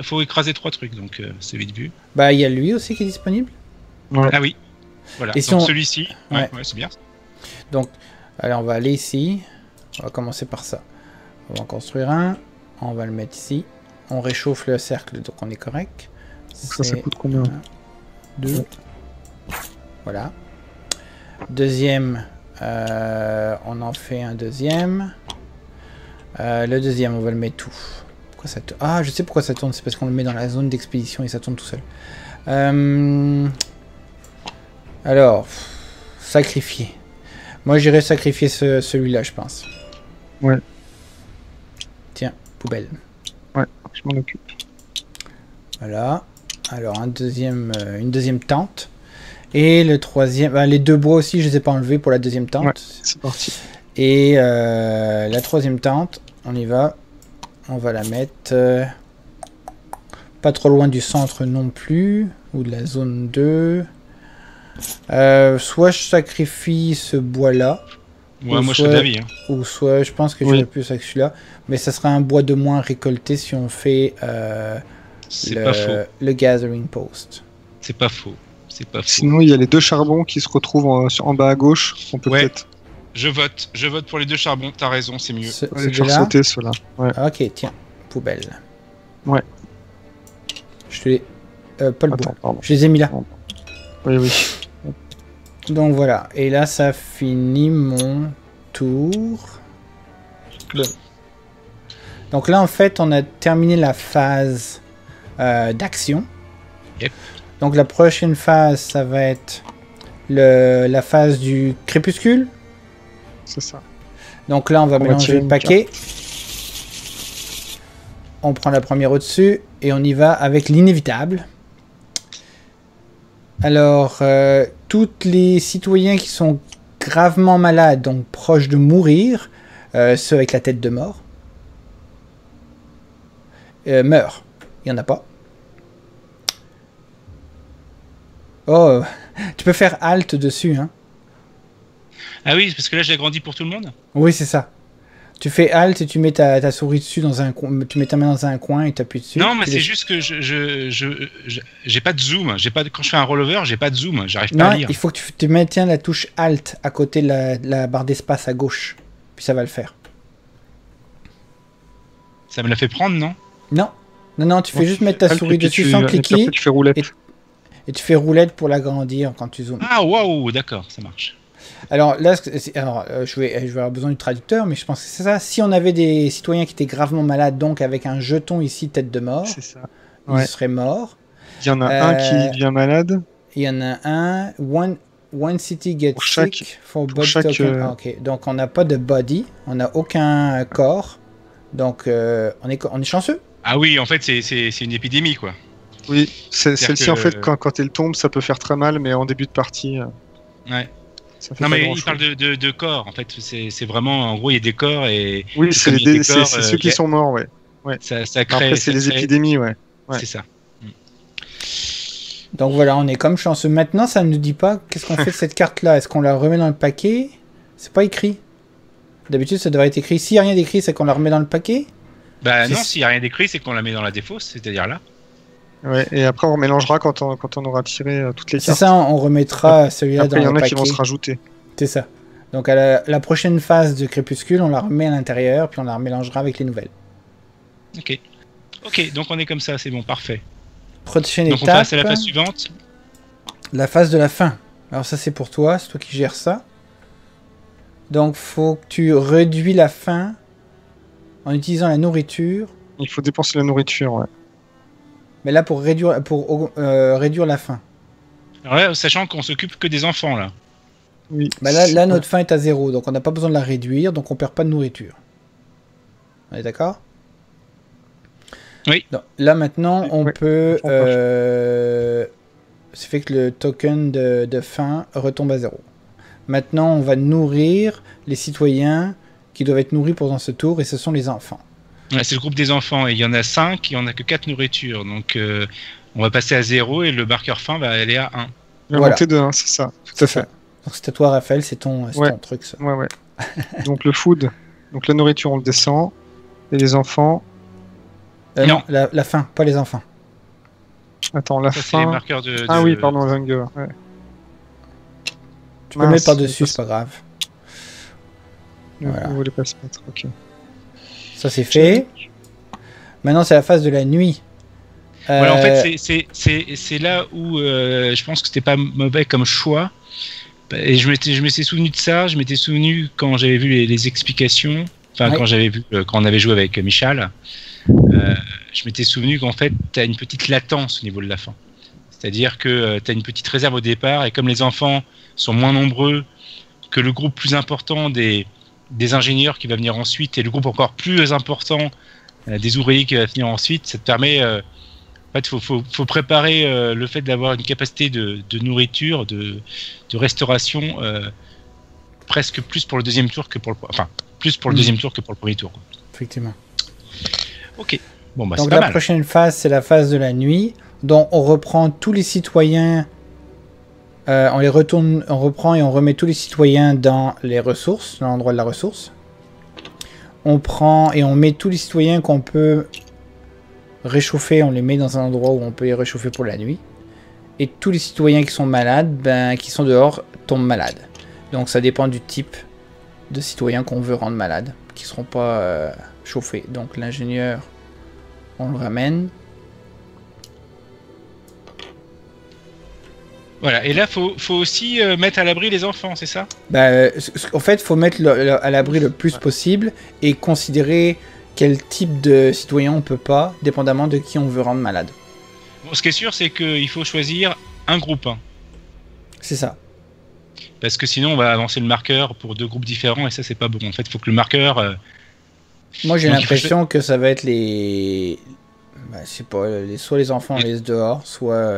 faut écraser trois trucs, donc c'est vite vu. Bah, il y a lui aussi qui est disponible. Ouais. Ah oui. Voilà. Et donc si celui-ci, ouais, c'est bien. Donc, allez, on va aller ici. On va commencer par ça. On va en construire un. On va le mettre ici. On réchauffe le cercle, donc on est correct. Donc ça coûte combien? 2. Voilà. Deuxième, on en fait un deuxième. Le deuxième, on va le mettre tout. Pourquoi ça tourne? Ah, je sais pourquoi ça tourne. C'est parce qu'on le met dans la zone d'expédition et ça tourne tout seul. Alors, sacrifier. Moi, j'irais sacrifier celui-là, je pense. Ouais. Tiens, poubelle. Ouais, je m'en occupe. Voilà. Alors, une deuxième tente. Et le troisième... les deux bois aussi, je les ai pas enlevés pour la deuxième tente. Ouais, c'est parti. Et la troisième tente, on y va. On va la mettre... pas trop loin du centre non plus. Ou de la zone 2. Soit je sacrifie ce bois-là. Ouais, moi je suis d'avis. Hein. Ou soit je pense que j'aurais plus avec celui-là. Mais ça sera un bois de moins récolté si on fait le Gathering Post. C'est pas faux. C'est pas faux. Sinon, il y a les deux charbons qui se retrouvent en bas à gauche. On peut peut-être... Je vote pour les deux charbons, t'as raison, c'est mieux. On va faire sauter ceux-là. Ouais. Ok, tiens, poubelle. Ouais. Je te les... pas le bois. Pardon. Je les ai mis là. Oui. Donc voilà, et là ça finit mon tour. Bon. Donc là en fait on a terminé la phase d'action. Yep. Donc la prochaine phase ça va être la phase du crépuscule. C'est ça. Donc là on va mélanger le paquet. On prend la première au-dessus et on y va avec l'inévitable. Alors, tous les citoyens qui sont gravement malades, donc proches de mourir, ceux avec la tête de mort, meurent. Il n'y en a pas. Oh, tu peux faire Alt dessus, hein. Ah oui, parce que là, j'ai agrandi pour tout le monde. Oui, c'est ça. Tu fais Alt et tu mets ta souris dessus dans un coin, tu mets ta main dans un coin et tu appuies dessus. Non, mais c'est juste que j'ai pas de zoom. Quand je fais un rollover, j'ai pas de zoom. J'arrive pas à lire. Il faut que tu maintiens la touche Alt à côté de la barre d'espace à gauche. Puis ça va le faire. Ça me l'a fait prendre, non? Non, tu fais juste mettre ta souris dessus sans cliquer. Tu fais roulette. Et tu fais roulette pour l'agrandir quand tu zoomes. Ah, waouh, d'accord, ça marche. Alors là, je vais avoir besoin du traducteur, mais je pense que c'est ça. Si on avait des citoyens qui étaient gravement malades, donc avec un jeton ici, tête de mort, ils seraient morts. Il y en a un qui devient malade. Il y en a un. One city gets sick for body token. Ok, donc on n'a pas de body, on n'a aucun corps, donc on est chanceux. Ah oui, en fait, c'est une épidémie, quoi. Oui, celle-ci, en fait, quand elle tombe, ça peut faire très mal, mais en début de partie... Ouais. Non, mais il parle de corps, en fait. C'est vraiment... En gros, il y a des corps et... Oui, c'est ceux qui sont morts, ouais. Ça crée... Après, c'est les épidémies, ouais. C'est ça. Donc voilà, on est comme chanceux. Maintenant, ça ne nous dit pas qu'est-ce qu'on fait de cette carte-là. Est-ce qu'on la remet dans le paquet? C'est pas écrit. D'habitude, ça devrait être écrit. S'il n'y a rien d'écrit, c'est qu'on la remet dans le paquet? Bah non, s'il n'y a rien d'écrit, c'est qu'on la met dans la défausse, c'est-à-dire là. Ouais, et après on mélangera quand on aura tiré toutes les cartes. C'est ça, on remettra celui-là dans le paquet. Il y en a qui vont se rajouter. C'est ça. Donc à la prochaine phase de crépuscule, on la remet à l'intérieur, puis on la remélangera avec les nouvelles. Ok, donc on est comme ça, c'est bon, parfait. Prochaine étape. Donc on passe à la phase suivante. La phase de la faim. Alors ça c'est pour toi, c'est toi qui gères ça. Donc faut que tu réduis la faim en utilisant la nourriture. Il faut dépenser la nourriture, ouais. Mais là pour réduire la faim. Alors là, sachant qu'on s'occupe que des enfants là. Oui. Bah là, notre faim est à 0, donc on n'a pas besoin de la réduire, donc on perd pas de nourriture. On est d'accord? Oui. Donc, là maintenant, on Ouais. peut... Ça fait que le token de faim retombe à 0. Maintenant, on va nourrir les citoyens qui doivent être nourris pendant ce tour, et ce sont les enfants. Ouais, c'est le groupe des enfants, et il y en a 5, et on n'a que 4 nourritures. Donc on va passer à 0, et le marqueur faim va aller à 1. Il va Voilà. monter de 1, c'est ça. Tout à fait. Donc c'est à toi, Raphaël, c'est ton truc, ça. Ouais. Donc le food, donc la nourriture, on le descend. Et les enfants. Non, la faim, pas les enfants. Attends, la Ça, c'est faim. les marqueurs de... Ah oui, pardon, hunger. Ouais. Tu peux le mettre par-dessus, c'est pas grave. Voilà. Vous voulez pas se mettre, ok. Ça, c'est fait. Maintenant, c'est la phase de la nuit. Voilà, en fait, c'est là où je pense que c'était pas mauvais comme choix. Et je m'étais souvenu de ça. Je m'étais souvenu quand j'avais vu les explications. Enfin, Ouais. quand on avait joué avec Michal. Je m'étais souvenu qu'en fait, tu as une petite latence au niveau de la fin. C'est-à-dire que tu as une petite réserve au départ. Et comme les enfants sont moins nombreux que le groupe plus important des ingénieurs qui va venir ensuite et le groupe encore plus important des ouvriers qui va venir ensuite, ça te permet... en fait, faut préparer le fait d'avoir une capacité de nourriture, de restauration, presque plus pour le deuxième tour que pour le... Enfin, plus pour le deuxième tour que pour le premier tour, quoi. Effectivement. Ok. Bon, bah, Donc c'est pas la mal. prochaine phase, c'est la phase de la nuit. Donc on reprend tous les citoyens, on reprend et on remet tous les citoyens dans les ressources, dans l'endroit de la ressource. On prend et on met tous les citoyens qu'on peut réchauffer, on les met dans un endroit où on peut les réchauffer pour la nuit. Et tous les citoyens qui sont malades, qui sont dehors, tombent malades. Donc ça dépend du type de citoyens qu'on veut rendre malades, qui ne seront pas chauffés. Donc l'ingénieur, on le ramène. Voilà. Et là, faut aussi mettre à l'abri les enfants, c'est ça? En fait, il faut mettre à l'abri le plus possible et considérer quel type de citoyen on peut pas, dépendamment de qui on veut rendre malade. Bon, ce qui est sûr, c'est qu'il faut choisir un groupe. C'est ça. Parce que sinon, on va avancer le marqueur pour 2 groupes différents et ça, c'est pas bon. En fait, il faut que le marqueur... Moi, j'ai donc, l'impression que ça va être les... je sais pas, soit les enfants on les laisse dehors, soit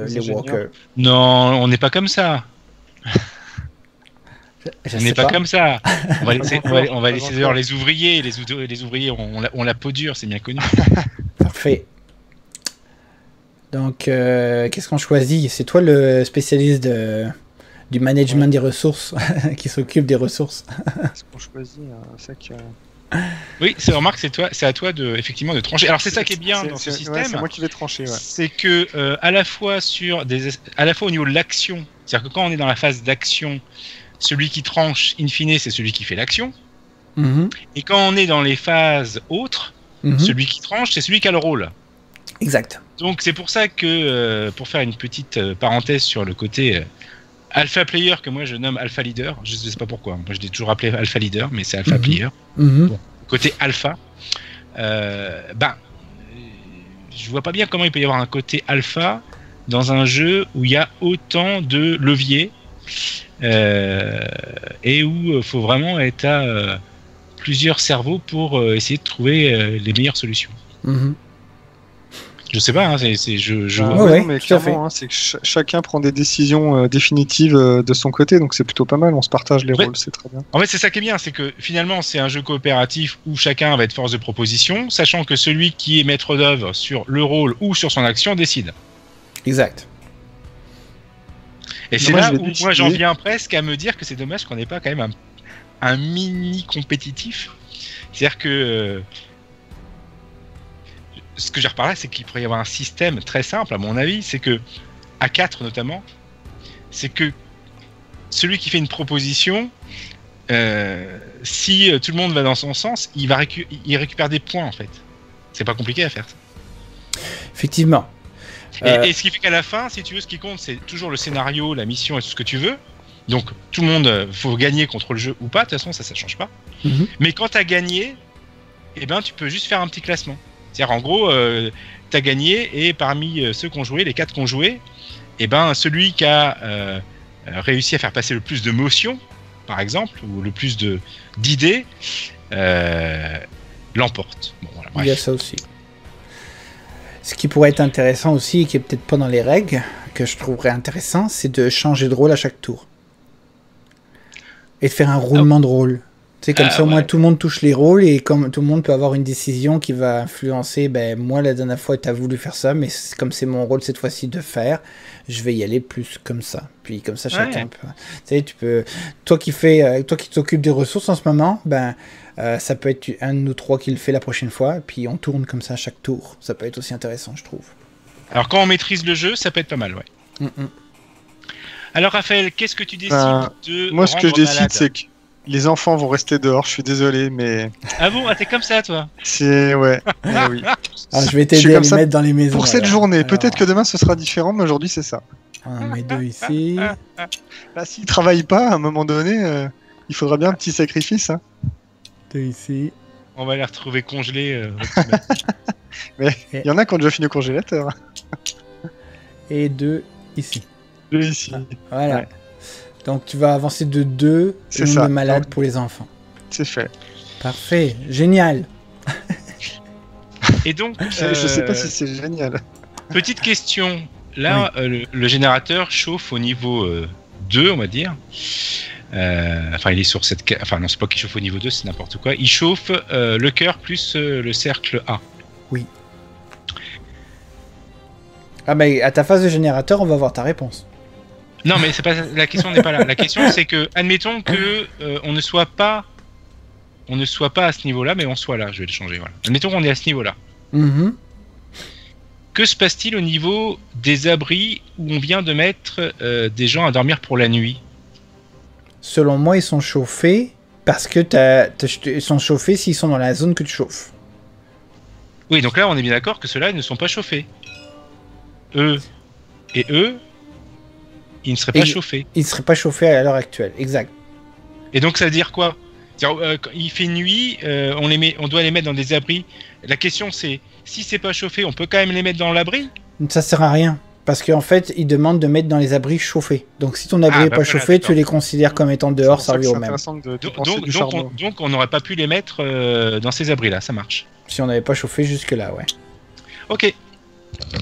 les walkers. Non, on n'est pas comme ça. On n'est pas comme ça. On va laisser dehors les ouvriers. Les ouvriers ont la peau dure, c'est bien connu. Parfait. Donc, qu'est-ce qu'on choisit? C'est toi le spécialiste du management des ressources, qui s'occupe des ressources. Qu'est-ce qu'on choisit Oui, remarque, c'est à toi effectivement de trancher. Alors c'est ça qui est bien dans ce système. Ouais, c'est moi qui vais trancher. Ouais. C'est que à la fois au niveau de l'action, c'est-à-dire que quand on est dans la phase d'action, celui qui tranche, in fine, c'est celui qui fait l'action. Et quand on est dans les phases autres, celui qui tranche, c'est celui qui a le rôle. Exact. Donc c'est pour ça que, pour faire une petite parenthèse sur le côté alpha player que moi je nomme alpha leader, je sais pas pourquoi, moi je l'ai toujours appelé alpha leader, mais c'est alpha player. Bon, côté alpha, je vois pas bien comment il peut y avoir un côté alpha dans un jeu où il y a autant de leviers et où il faut vraiment être à plusieurs cerveaux pour essayer de trouver les meilleures solutions. Je sais pas, mais clairement, c'est que chacun prend des décisions définitives de son côté, donc c'est plutôt pas mal, on se partage les rôles, c'est très bien. En fait, c'est ça qui est bien, c'est que finalement, c'est un jeu coopératif où chacun va être force de proposition, sachant que celui qui est maître d'œuvre sur le rôle ou sur son action décide. Exact. Et c'est là où moi j'en viens presque à me dire que c'est dommage qu'on n'ait pas quand même un mini compétitif. C'est-à-dire que ce que j'ai reparlé, c'est qu'il pourrait y avoir un système très simple, à mon avis, c'est que, à 4 notamment, c'est que celui qui fait une proposition, si tout le monde va dans son sens, il récupère des points, en fait. C'est pas compliqué à faire, ça. Effectivement. Et ce qui fait qu'à la fin, si tu veux, ce qui compte, c'est toujours le scénario, la mission et tout ce que tu veux. Donc, tout le monde, faut gagner contre le jeu ou pas, de toute façon, ça change pas. Mais quand t'as gagné, eh ben, tu peux juste faire un petit classement. C'est-à-dire, en gros, t'as gagné et parmi ceux qui ont joué, les 4 qui ont joué, eh ben, celui qui a réussit à faire passer le plus de motions, par exemple, ou le plus d'idées, l'emporte. Bon, voilà, il y a ça aussi. Ce qui pourrait être intéressant aussi, qui est peut-être pas dans les règles, que je trouverais intéressant, c'est de changer de rôle à chaque tour. Et de faire un roulement de rôle. C'est comme ça, au moins tout le monde touche les rôles et comme tout le monde peut avoir une décision qui va influencer. Ben moi, la dernière fois, tu as voulu faire ça, mais comme c'est mon rôle cette fois-ci de faire, je vais y aller plus comme ça. Puis comme ça, chacun peut. Tu sais, tu peux. Toi qui t'occupes des ressources en ce moment, ben ça peut être un de nous trois qui le fait la prochaine fois, et puis on tourne comme ça à chaque tour. Ça peut être aussi intéressant, je trouve. Alors quand on maîtrise le jeu, ça peut être pas mal, ouais. Alors Raphaël, qu'est-ce que tu décides de moi, ce que je décide, malade c'est que les enfants vont rester dehors, je suis désolé, mais... Ah bon, t'es comme ça, toi? C'est... Ouais, oui. Alors, je vais t'aider à les mettre dans les maisons. Pour cette journée, peut-être que demain ce sera différent, mais aujourd'hui c'est ça. On en met 2 ici. Bah, s'ils travaillent pas, à un moment donné, il faudra bien un petit sacrifice. Hein. 2 ici. On va les retrouver congelés. Mais il y en a qui ont déjà fini au congélateur. Et 2 ici. 2 ici. Voilà. Ouais. Donc tu vas avancer de 2 et de malade pour les enfants. C'est fait. Parfait, génial. Et donc, je sais pas si c'est génial. Petite question. Là, le générateur chauffe au niveau 2, on va dire. Enfin, il est sur cette... Enfin, non, c'est pas qu'il chauffe au niveau 2, c'est n'importe quoi. Il chauffe le cœur plus le cercle A. Oui. Ah bah, à ta phase de générateur, on va voir ta réponse. Non, mais c'est pas la question n'est pas là. La question c'est que admettons que on ne soit pas à ce niveau-là, mais on soit là. Je vais le changer. Voilà. Admettons qu'on est à ce niveau-là. Que se passe-t-il au niveau des abris où on vient de mettre des gens à dormir pour la nuit? Selon moi, ils sont chauffés parce que ils sont chauffés s'ils sont dans la zone que tu chauffes. Oui, donc là, on est bien d'accord que ceux-là ne sont pas chauffés. Eux, ils ne seraient pas chauffés. Ils ne seraient pas chauffés à l'heure actuelle, exact. Et donc ça veut dire quoi? Quand il fait nuit, on doit les mettre dans des abris. La question c'est, si c'est pas chauffé, on peut quand même les mettre dans l'abri? Ça sert à rien. Parce qu'en fait, ils demandent de mettre dans les abris chauffés. Donc si ton abri n'est pas chauffé, tu les considères comme étant dehors, ça revient au même. Donc on n'aurait pas pu les mettre dans ces abris-là, ça marche. Si on n'avait pas chauffé jusque-là, ouais. Ok.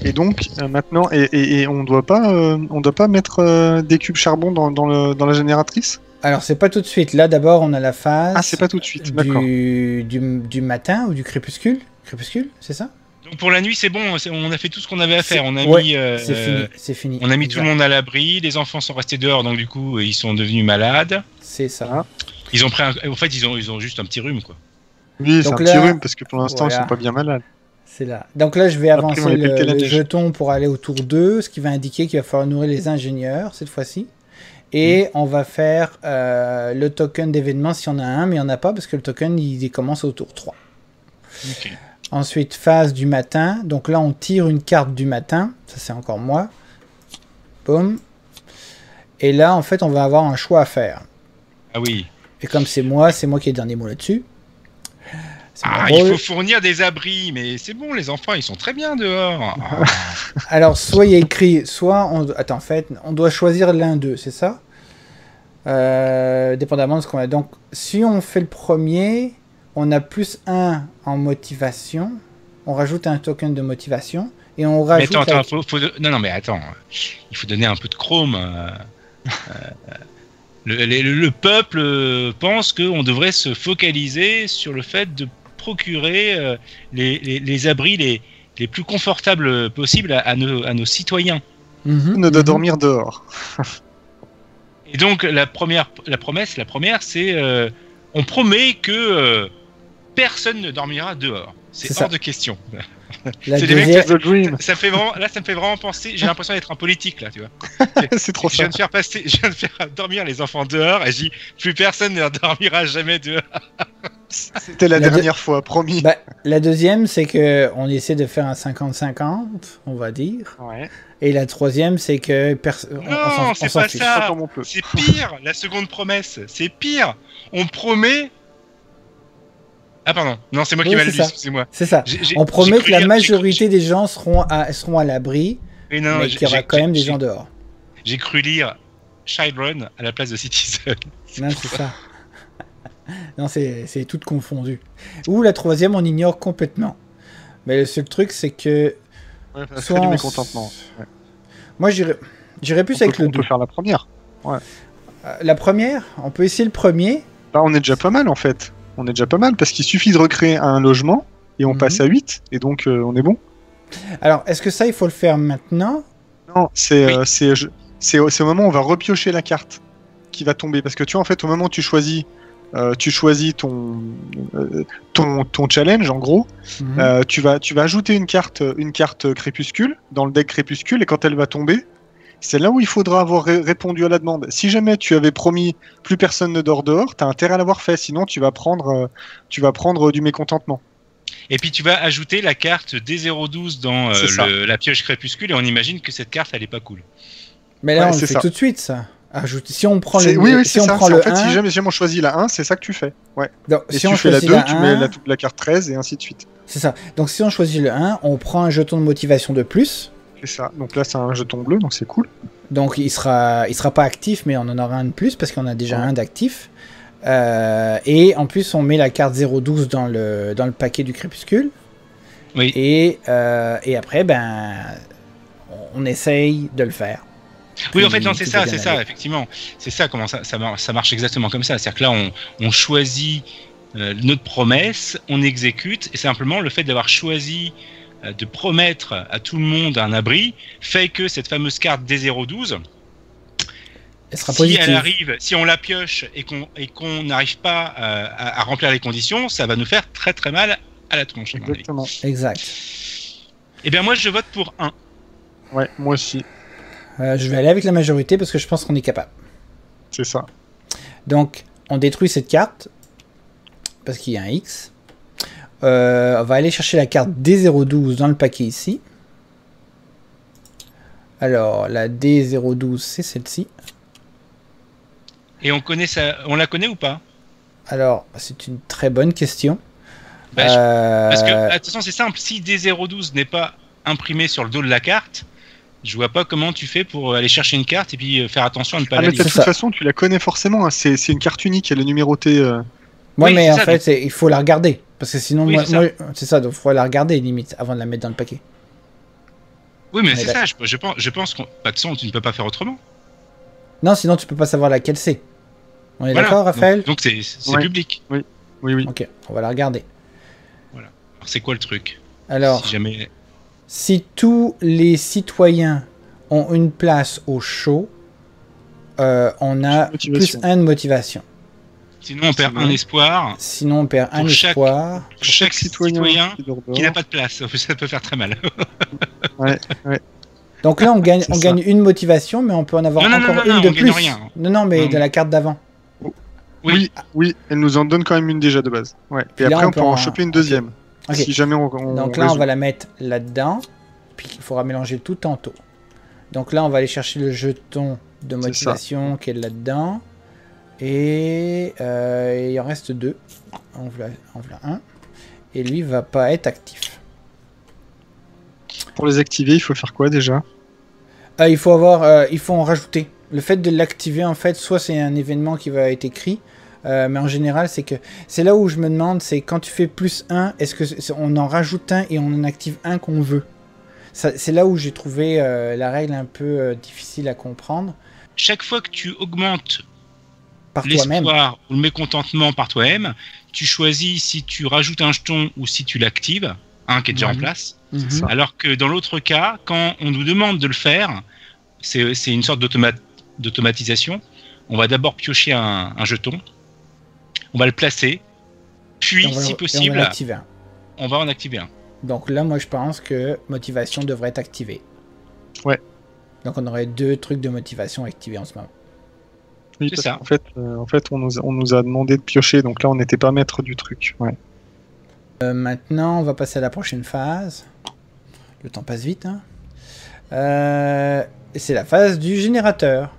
Et donc maintenant, on doit pas mettre des cubes charbon dans la génératrice? Alors c'est pas tout de suite. Là d'abord on a la phase. Ah, c'est pas tout de suite. D'accord. Du matin ou du crépuscule. Crépuscule, c'est ça? Donc pour la nuit c'est bon. On a fait tout ce qu'on avait à faire. On a mis. C'est fini. On a mis tout le monde à l'abri. Les enfants sont restés dehors, donc du coup ils sont devenus malades. C'est ça. Ils ont pris. En fait ils ont juste un petit rhume quoi. Oui, c'est un petit rhume parce que pour l'instant ils sont pas bien malades. C'est là. Donc là, je vais avancer le jeton pour aller au tour 2, ce qui va indiquer qu'il va falloir nourrir les ingénieurs cette fois-ci. Et on va faire le token d'événement s'il y en a un, mais il n'y en a pas parce que le token, il commence au tour 3. Okay. Ensuite, phase du matin. Donc là, on tire une carte du matin. Ça, c'est encore moi. Boum. Et là, en fait, on va avoir un choix à faire. Ah oui. Et comme c'est moi qui ai le dernier mot là-dessus. Il faut fournir des abris, mais c'est bon, les enfants, ils sont très bien dehors. Alors, soit il y a écrit, soit attends, en fait, on doit choisir l'un d'eux, c'est ça? Dépendamment de ce qu'on a. Donc, si on fait le premier, on a plus 1 en motivation. On rajoute un token de motivation et on rajoute. Mais attends, non, mais attends, il faut donner un peu de chrome. Le peuple pense qu'on devrait se focaliser sur le fait de procurer les abris les plus confortables possibles à nos citoyens. On doit dormir dehors. Et donc la première, c'est on promet que personne ne dormira dehors. C'est hors de question. La deuxième... ça me fait vraiment penser. J'ai l'impression d'être un politique là, tu vois. C'est trop ça. Je viens de faire dormir les enfants dehors et je dis plus personne ne dormira jamais dehors. C'était la dernière fois, promis. Bah, la deuxième, c'est que on essaie de faire un 50-50, on va dire. Ouais. Et la troisième, c'est que non, c'est pas ça. C'est pire. La seconde promesse, c'est pire. On promet. Ah pardon, non c'est moi qui mal dit, excusez-moi. C'est ça. On promet que la majorité des gens seront à l'abri, mais qu'il y aura quand même des gens dehors. J'ai cru lire Children à la place de Citizen. Non, c'est ça. Non, c'est tout confondu. Ou la troisième, on ignore complètement. Mais le seul truc, c'est que... Ouais, ça serait du mécontentement. Ouais. Moi, j'irais plus avec le 2. On peut faire la première. Ouais. La première, on peut essayer le premier. Là, on est déjà pas mal, en fait. On est déjà pas mal, parce qu'il suffit de recréer un logement, et on passe à 8, et donc on est bon. Alors, est-ce que ça, il faut le faire maintenant? Non, c'est au moment où on va repiocher la carte qui va tomber. Parce que tu vois, en fait, au moment où tu choisis ton challenge, en gros, tu vas ajouter une carte crépuscule dans le deck crépuscule, et quand elle va tomber, c'est là où il faudra avoir répondu à la demande. Si jamais tu avais promis plus personne ne dort dehors, t'as intérêt à l'avoir fait, sinon tu vas prendre du mécontentement. Et puis tu vas ajouter la carte D012 dans la pioche crépuscule, et on imagine que cette carte elle est pas cool. Mais là on le fait tout de suite, ça. Ajouter. Si on prend le oui, si on ça. prend le en fait, 1... si jamais on choisit la 1, c'est ça que tu fais. Ouais. Donc, et si tu on fais la 2, tu 1, mets la carte 13 et ainsi de suite. C'est ça. Donc si on choisit le 1, on prend un jeton de motivation de plus. C'est ça. Donc là, c'est un jeton bleu, donc c'est cool. Donc il sera pas actif, mais on en aura un de plus parce qu'on a déjà un d'actif. Et en plus, on met la carte 012 dans le paquet du crépuscule. Oui. Et après, on essaye de le faire. Oui, en fait, non, c'est ça, effectivement. C'est ça, comment ça marche exactement comme ça. C'est-à-dire que là, on choisit notre promesse, on exécute, et simplement le fait d'avoir choisi de promettre à tout le monde un abri fait que cette fameuse carte D012, elle arrive, si on la pioche et qu'on n'arrive pas à remplir les conditions, ça va nous faire très très mal à la tronche. Exactement. Exact. Eh bien, moi, je vote pour 1. Ouais, moi aussi. Je vais aller avec la majorité parce que je pense qu'on est capable. C'est ça. Donc, on détruit cette carte parce qu'il y a un X. On va aller chercher la carte D012 dans le paquet ici. Alors, la D012, c'est celle-ci. Et on la connaît ou pas? Alors, c'est une très bonne question. Parce que, de toute façon, c'est simple. Si D012 n'est pas imprimé sur le dos de la carte, je vois pas comment tu fais pour aller chercher une carte et puis faire attention à ne pas la lire. De toute façon, tu la connais forcément. Hein. C'est une carte unique, elle est numérotée. Oui, mais en fait, il faut la regarder. Parce que sinon, c'est ça, donc il faut la regarder limite avant de la mettre dans le paquet. Oui, mais c'est ça, je pense que de toute façon, tu ne peux pas faire autrement. Non, sinon tu peux pas savoir laquelle c'est. On est d'accord, Raphaël? Donc c'est public. Oui. Ok, on va la regarder. Voilà. Alors c'est quoi le truc? Alors, si jamais... Si tous les citoyens ont une place au show, on a plus 1 de motivation. Sinon, on perd un espoir. Sinon, on perd un espoir. Pour chaque citoyen qui n'a pas de place. Ça peut faire très mal. Ouais. Donc là, on gagne une motivation, mais on peut en avoir encore une de plus. Rien. Non, mais de la carte d'avant. Oui, elle nous en donne quand même une déjà de base. Ouais. Et après, on peut en choper une deuxième. Okay. Si jamais Donc là, on va la mettre là-dedans. Puis il faudra mélanger le tout tantôt. Donc là, on va aller chercher le jeton de motivation qui est là-dedans. Et il en reste 2. On voit un. Et lui va pas être actif. Pour les activer, il faut faire quoi déjà? Il faut en rajouter. Le fait de l'activer, en fait, soit c'est un événement qui va être écrit. Mais en général, c'est là où je me demande, c'est quand tu fais plus 1, est-ce que on en rajoute un et on en active un qu'on veut? C'est là où j'ai trouvé la règle un peu difficile à comprendre. Chaque fois que tu augmentes l'espoir ou le mécontentement par toi-même, tu choisis si tu rajoutes un jeton ou si tu l'actives, un qui est déjà en place. Alors que dans l'autre cas, quand on nous demande de le faire, c'est une sorte d'automatisation. On va d'abord piocher un jeton, on va le placer, puis si possible, on va en activer un. Donc là, moi je pense que motivation devrait être activée. Ouais. Donc on aurait 2 trucs de motivation activés en ce moment. Oui, c'est ça. En fait, on nous a demandé de piocher, donc là on n'était pas maître du truc. Ouais. Maintenant, on va passer à la prochaine phase. Le temps passe vite. Hein. C'est la phase du générateur.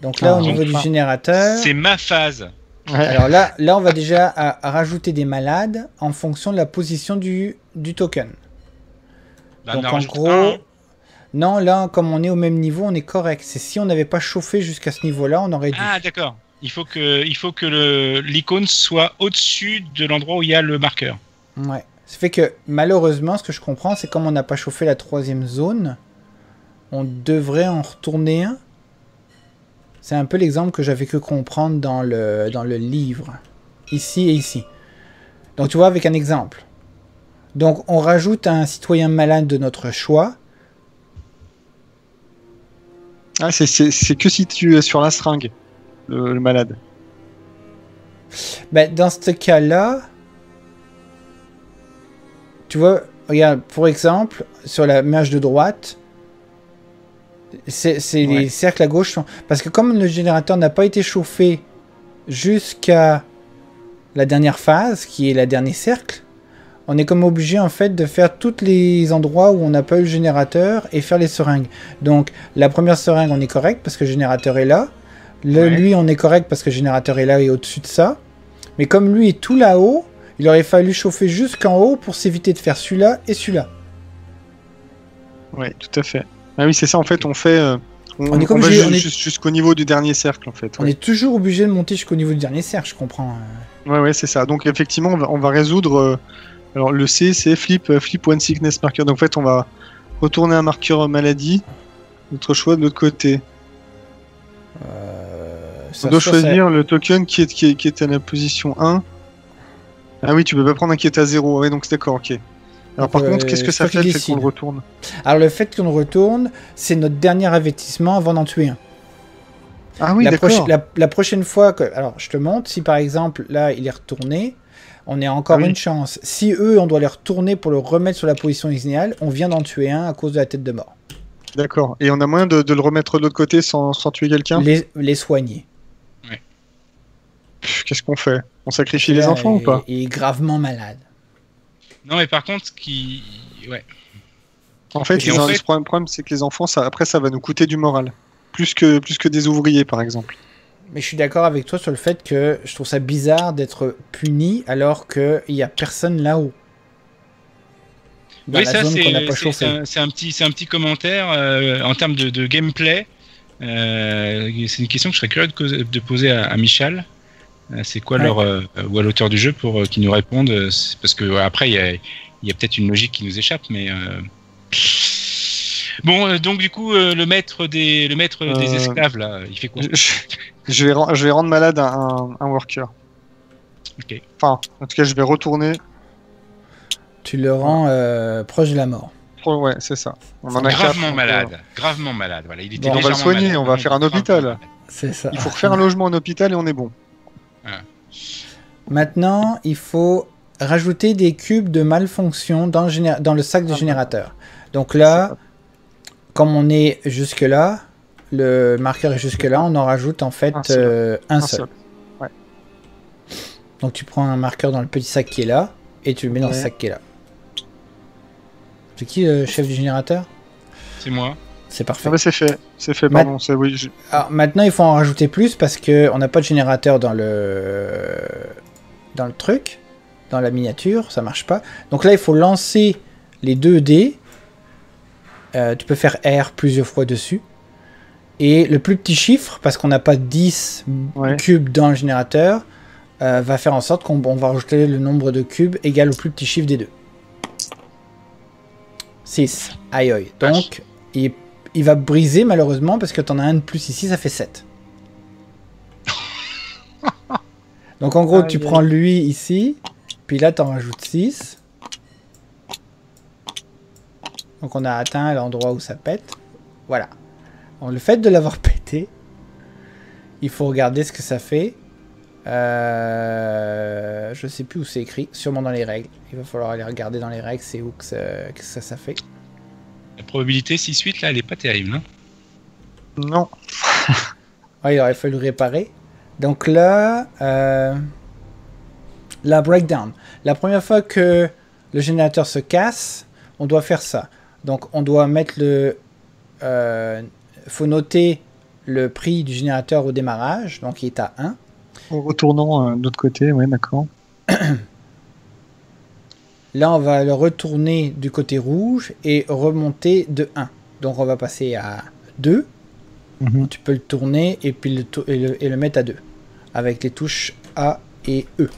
Donc là, au niveau du générateur... C'est ma phase. Ouais. Alors là, on va déjà à rajouter des malades en fonction de la position du token. Bah, donc en gros, Non, là, comme on est au même niveau, on est correct. C'est si on n'avait pas chauffé jusqu'à ce niveau-là, on aurait dû. Ah, d'accord. Il faut que l'icône soit au-dessus de l'endroit où il y a le marqueur. Ouais. Ça fait que, malheureusement, ce que je comprends, c'est comme on n'a pas chauffé la 3e zone, on devrait en retourner un. C'est un peu l'exemple que j'avais que comprendre dans le livre. Ici et ici. Donc, tu vois, avec un exemple. Donc, on rajoute un citoyen malade de notre choix. Ah, c'est que si tu es sur la seringue, le malade. Ben, dans ce cas-là, tu vois, regarde, pour exemple, sur la image de droite, c'est les cercles à gauche. Parce que comme le générateur n'a pas été chauffé jusqu'à la dernière phase, qui est la dernier cercle, on est comme obligé en fait de faire tous les endroits où on n'a pas eu le générateur et faire les seringues. Donc la première seringue on est correct parce que le générateur est là. Lui on est correct parce que le générateur est là et au-dessus de ça. Mais comme lui est tout là-haut, il aurait fallu chauffer jusqu'en haut pour s'éviter de faire celui-là et celui-là. Oui, tout à fait. Ah oui, c'est ça en fait, on fait... on est va jusqu'au niveau du dernier cercle en fait. On est toujours obligé de monter jusqu'au niveau du dernier cercle, je comprends. Ouais, c'est ça. Donc effectivement, on va résoudre... alors le C, c'est flip one sickness marker. Donc en fait, on va retourner un marqueur maladie. Notre choix de l'autre côté. On doit choisir le token qui est à la position 1. Ah oui, tu peux pas prendre un qui est à 0. Ouais, donc c'est d'accord, ok. Alors par contre, qu'est-ce que ça fait le fait qu'on le retourne? Alors le fait qu'on le retourne, c'est notre dernier avertissement avant d'en tuer un. Ah oui, d'accord. La prochaine fois que... Alors, je te montre, si par exemple, là, il est retourné, on a encore une chance. Si eux, on doit les retourner pour le remettre sur la position initiale, on vient d'en tuer un à cause de la tête de mort. D'accord. Et on a moyen de le remettre de l'autre côté sans tuer quelqu'un? Les soigner. Ouais. Qu'est-ce qu'on fait? On sacrifie les enfants ou pas? Il est gravement malade. Non, mais par contre, ouais. En fait, le problème, c'est que les enfants, après, ça va nous coûter du moral. Plus que des ouvriers, par exemple. Mais je suis d'accord avec toi sur le fait que je trouve ça bizarre d'être puni alors qu'il n'y a personne là-haut. Oui, ça, c'est un petit commentaire en termes de gameplay. C'est une question que je serais curieux de poser à Michel. C'est quoi ou à l'auteur du jeu pour qu'ils nous répondent. Parce que après, il y a peut-être une logique qui nous échappe, mais... Bon, donc du coup, le maître des esclaves, là, il fait quoi? Je vais rendre malade un worker. Ok. Enfin, en tout cas, je vais retourner. Tu le rends proche de la mort. Ouais, c'est ça. On en a gravement malade. Gravement malade. Voilà, il était on va le soigner, malade. On va faire un hôpital. C'est ça. Il faut refaire un logement en hôpital et on est bon. Voilà. Maintenant, il faut rajouter des cubes de malfonction dans le sac du générateur. Donc là, comme on est jusque là, le marqueur est jusque là, on en rajoute en fait un seul. Ouais. Donc tu prends un marqueur dans le petit sac qui est là et tu le mets dans le sac qui est là. C'est qui le chef du générateur? C'est moi. C'est parfait. Ah bah c'est fait, pardon. Alors, maintenant il faut en rajouter plus parce qu'on n'a pas de générateur dans le truc, dans la miniature, ça marche pas. Donc là il faut lancer les 2 dés. Tu peux faire R plusieurs fois dessus. Et le plus petit chiffre, parce qu'on n'a pas 10 cubes dans le générateur, va faire en sorte qu'on va rajouter le nombre de cubes égal au plus petit chiffre des deux. 6. Aïe aïe. Donc, il va briser malheureusement, parce que tu en as un de plus ici, ça fait 7. Donc en gros, tu prends lui ici, puis là tu en rajoutes 6. Donc on a atteint l'endroit où ça pète. Voilà. Donc, le fait de l'avoir pété, il faut regarder ce que ça fait. Je sais plus où c'est écrit. Sûrement dans les règles. Il va falloir aller regarder dans les règles. C'est où que ça fait. La probabilité 6-8 là, elle est pas terrible. Hein, non. Il aurait fallu réparer. Donc là, la breakdown. La première fois que le générateur se casse, on doit faire ça. Donc on doit mettre le... faut noter le prix du générateur au démarrage, donc il est à 1. En retournant de l'autre côté, ouais, d'accord. Là, on va le retourner du côté rouge et remonter de 1. Donc on va passer à 2. Tu peux le tourner et puis le mettre à 2. Avec les touches A et E.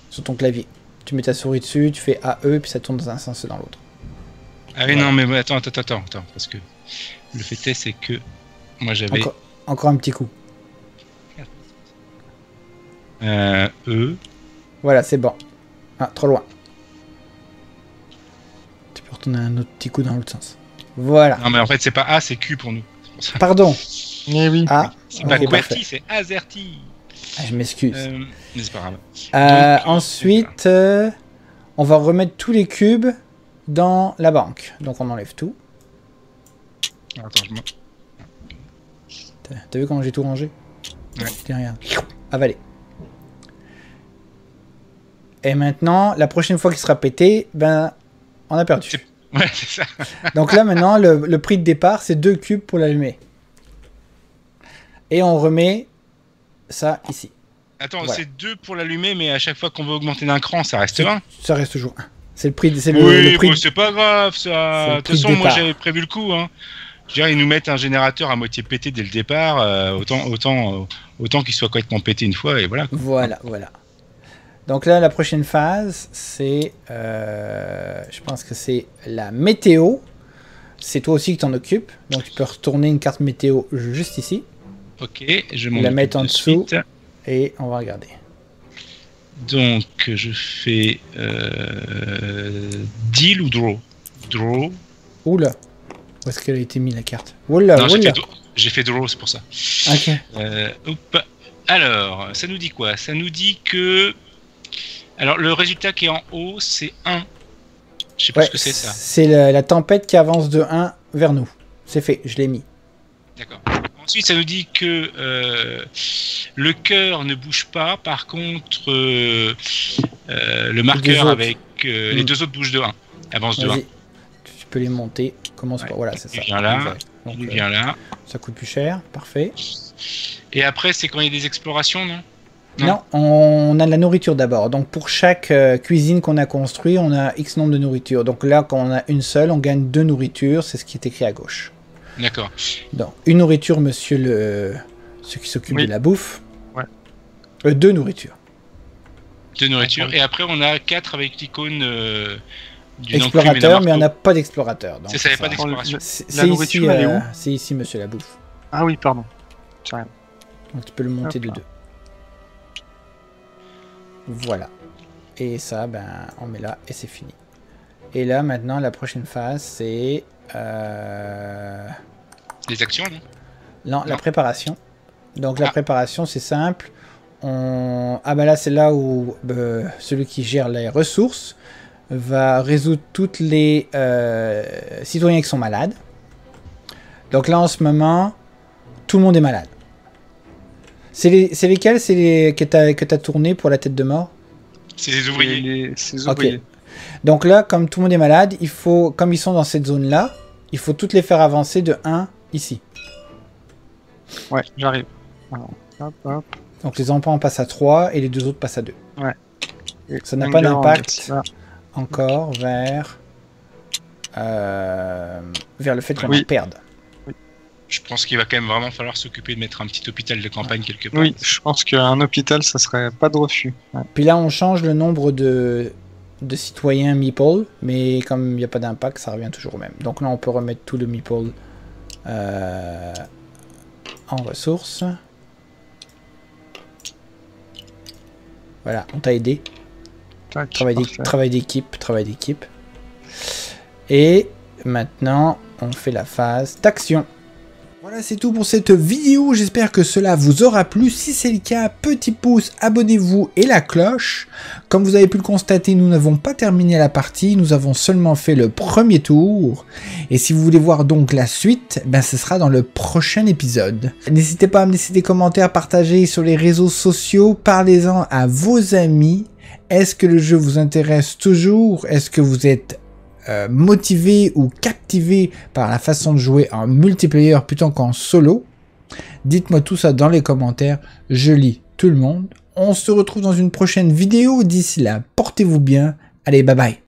Sur ton clavier. Tu mets ta souris dessus, tu fais A, E, puis ça tourne dans un sens et dans l'autre. Ah oui, non, mais attends, parce que le fait est, c'est que moi j'avais... Encore un petit coup. E. Voilà, c'est bon. Ah, trop loin. Tu peux retourner un autre petit coup dans l'autre sens. Voilà. Non, mais en fait, c'est pas A, c'est Q pour nous. Pour ça. Pardon. Eh oui. Ah, c'est pas QWERTY, c'est AZERTY. Ah, je m'excuse. Mais c'est pas grave. Ensuite, on va remettre tous les cubes dans la banque. Donc on enlève tout. Attends, T'as vu comment j'ai tout rangé? Ouais. Regarde. Avalé. Et maintenant, la prochaine fois qu'il sera pété, ben, on a perdu. Ouais, c'est ça. Donc là, maintenant, le prix de départ, c'est 2 cubes pour l'allumer. Et on remet ça ici. Attends, voilà. C'est 2 pour l'allumer, mais à chaque fois qu'on veut augmenter d'un cran, ça reste 1. Ça reste toujours 1. C'est le prix. Oui, le prix. Bon, c'est pas grave, ça. De toute façon, moi, j'avais prévu le coup. Hein. Je dirais, ils nous mettent un générateur à moitié pété dès le départ. Autant qu'il soit complètement pété une fois, et voilà. Voilà. Donc là, la prochaine phase, c'est... je pense que c'est la météo. C'est toi aussi qui t'en occupes. Donc tu peux retourner une carte météo juste ici. Ok, je m'en la mettre en dessous. Suite. Et on va regarder. Donc, je fais... deal ou draw? Draw. Oula. Où est-ce qu'elle a été mise la carte? Oula, non, j'ai fait draw, c'est pour ça. Ok. Alors, ça nous dit quoi? Ça nous dit que... Alors, le résultat qui est en haut, c'est 1. Je sais pas ce que c'est, ça. C'est la tempête qui avance de 1 vers nous. C'est fait, je l'ai mis. D'accord. Ensuite, ça nous dit que le cœur ne bouge pas. Par contre, le marqueur avec les 2 autres bougent de 1. Avance de 1. Tu peux les monter. Commence par... Voilà, c'est ça. Il vient là. Donc, il vient là. Ça coûte plus cher. Parfait. Et après, c'est quand il y a des explorations, non? Non, on a de la nourriture d'abord. Donc pour chaque cuisine qu'on a construit, on a X nombre de nourriture. Donc là, quand on a une seule, on gagne 2 nourritures. C'est ce qui est écrit à gauche. D'accord. Donc une nourriture, monsieur ceux qui s'occupent de la bouffe. Ouais. 2 nourritures. 2 nourritures. Et après, on a 4 avec l'icône du explorateur, mais on n'a pas d'explorateur. C'est ça, il n'y a pas d'exploration. C'est ici, monsieur la bouffe. Ah oui, pardon. Donc tu peux le monter de 2. Voilà. Et ça, ben, on met là et c'est fini. Et là, maintenant, la prochaine phase, c'est... Les actions, non, la préparation. Donc la préparation, c'est simple. Ah ben là, c'est là où celui qui gère les ressources va résoudre toutes les citoyens qui sont malades. Donc là, en ce moment, tout le monde est malade. C'est lesquels que tu as tourné pour la tête de mort? C'est les ouvriers. Okay. Donc là, comme tout le monde est malade, il faut, comme ils sont dans cette zone-là, il faut toutes les faire avancer de 1 ici. Ouais, j'arrive. Hop, hop. Donc les enfants passent à 3 et les 2 autres passent à 2. Ouais. Et ça n'a pas d'impact encore vers le fait qu'on en perde. Je pense qu'il va quand même vraiment falloir s'occuper de mettre un petit hôpital de campagne quelque part. Oui, je pense qu'un hôpital, ça serait pas de refus. Ouais. Puis là, on change le nombre de citoyens meeple, mais comme il n'y a pas d'impact, ça revient toujours au même. Donc là, on peut remettre tout le meeple en ressources. Voilà, on t'a aidé. Travail d'équipe. Et maintenant, on fait la phase d'action. Voilà, c'est tout pour cette vidéo, j'espère que cela vous aura plu. Si c'est le cas, petit pouce, abonnez-vous et la cloche. Comme vous avez pu le constater, nous n'avons pas terminé la partie, nous avons seulement fait le premier tour. Et si vous voulez voir donc la suite, ben ce sera dans le prochain épisode. N'hésitez pas à me laisser des commentaires, partager sur les réseaux sociaux, parlez-en à vos amis. Est-ce que le jeu vous intéresse toujours? Est-ce que vous êtes motivé ou captivé par la façon de jouer en multiplayer plutôt qu'en solo? Dites-moi tout ça dans les commentaires, je lis tout le monde. On se retrouve dans une prochaine vidéo, d'ici là, portez-vous bien, allez bye bye.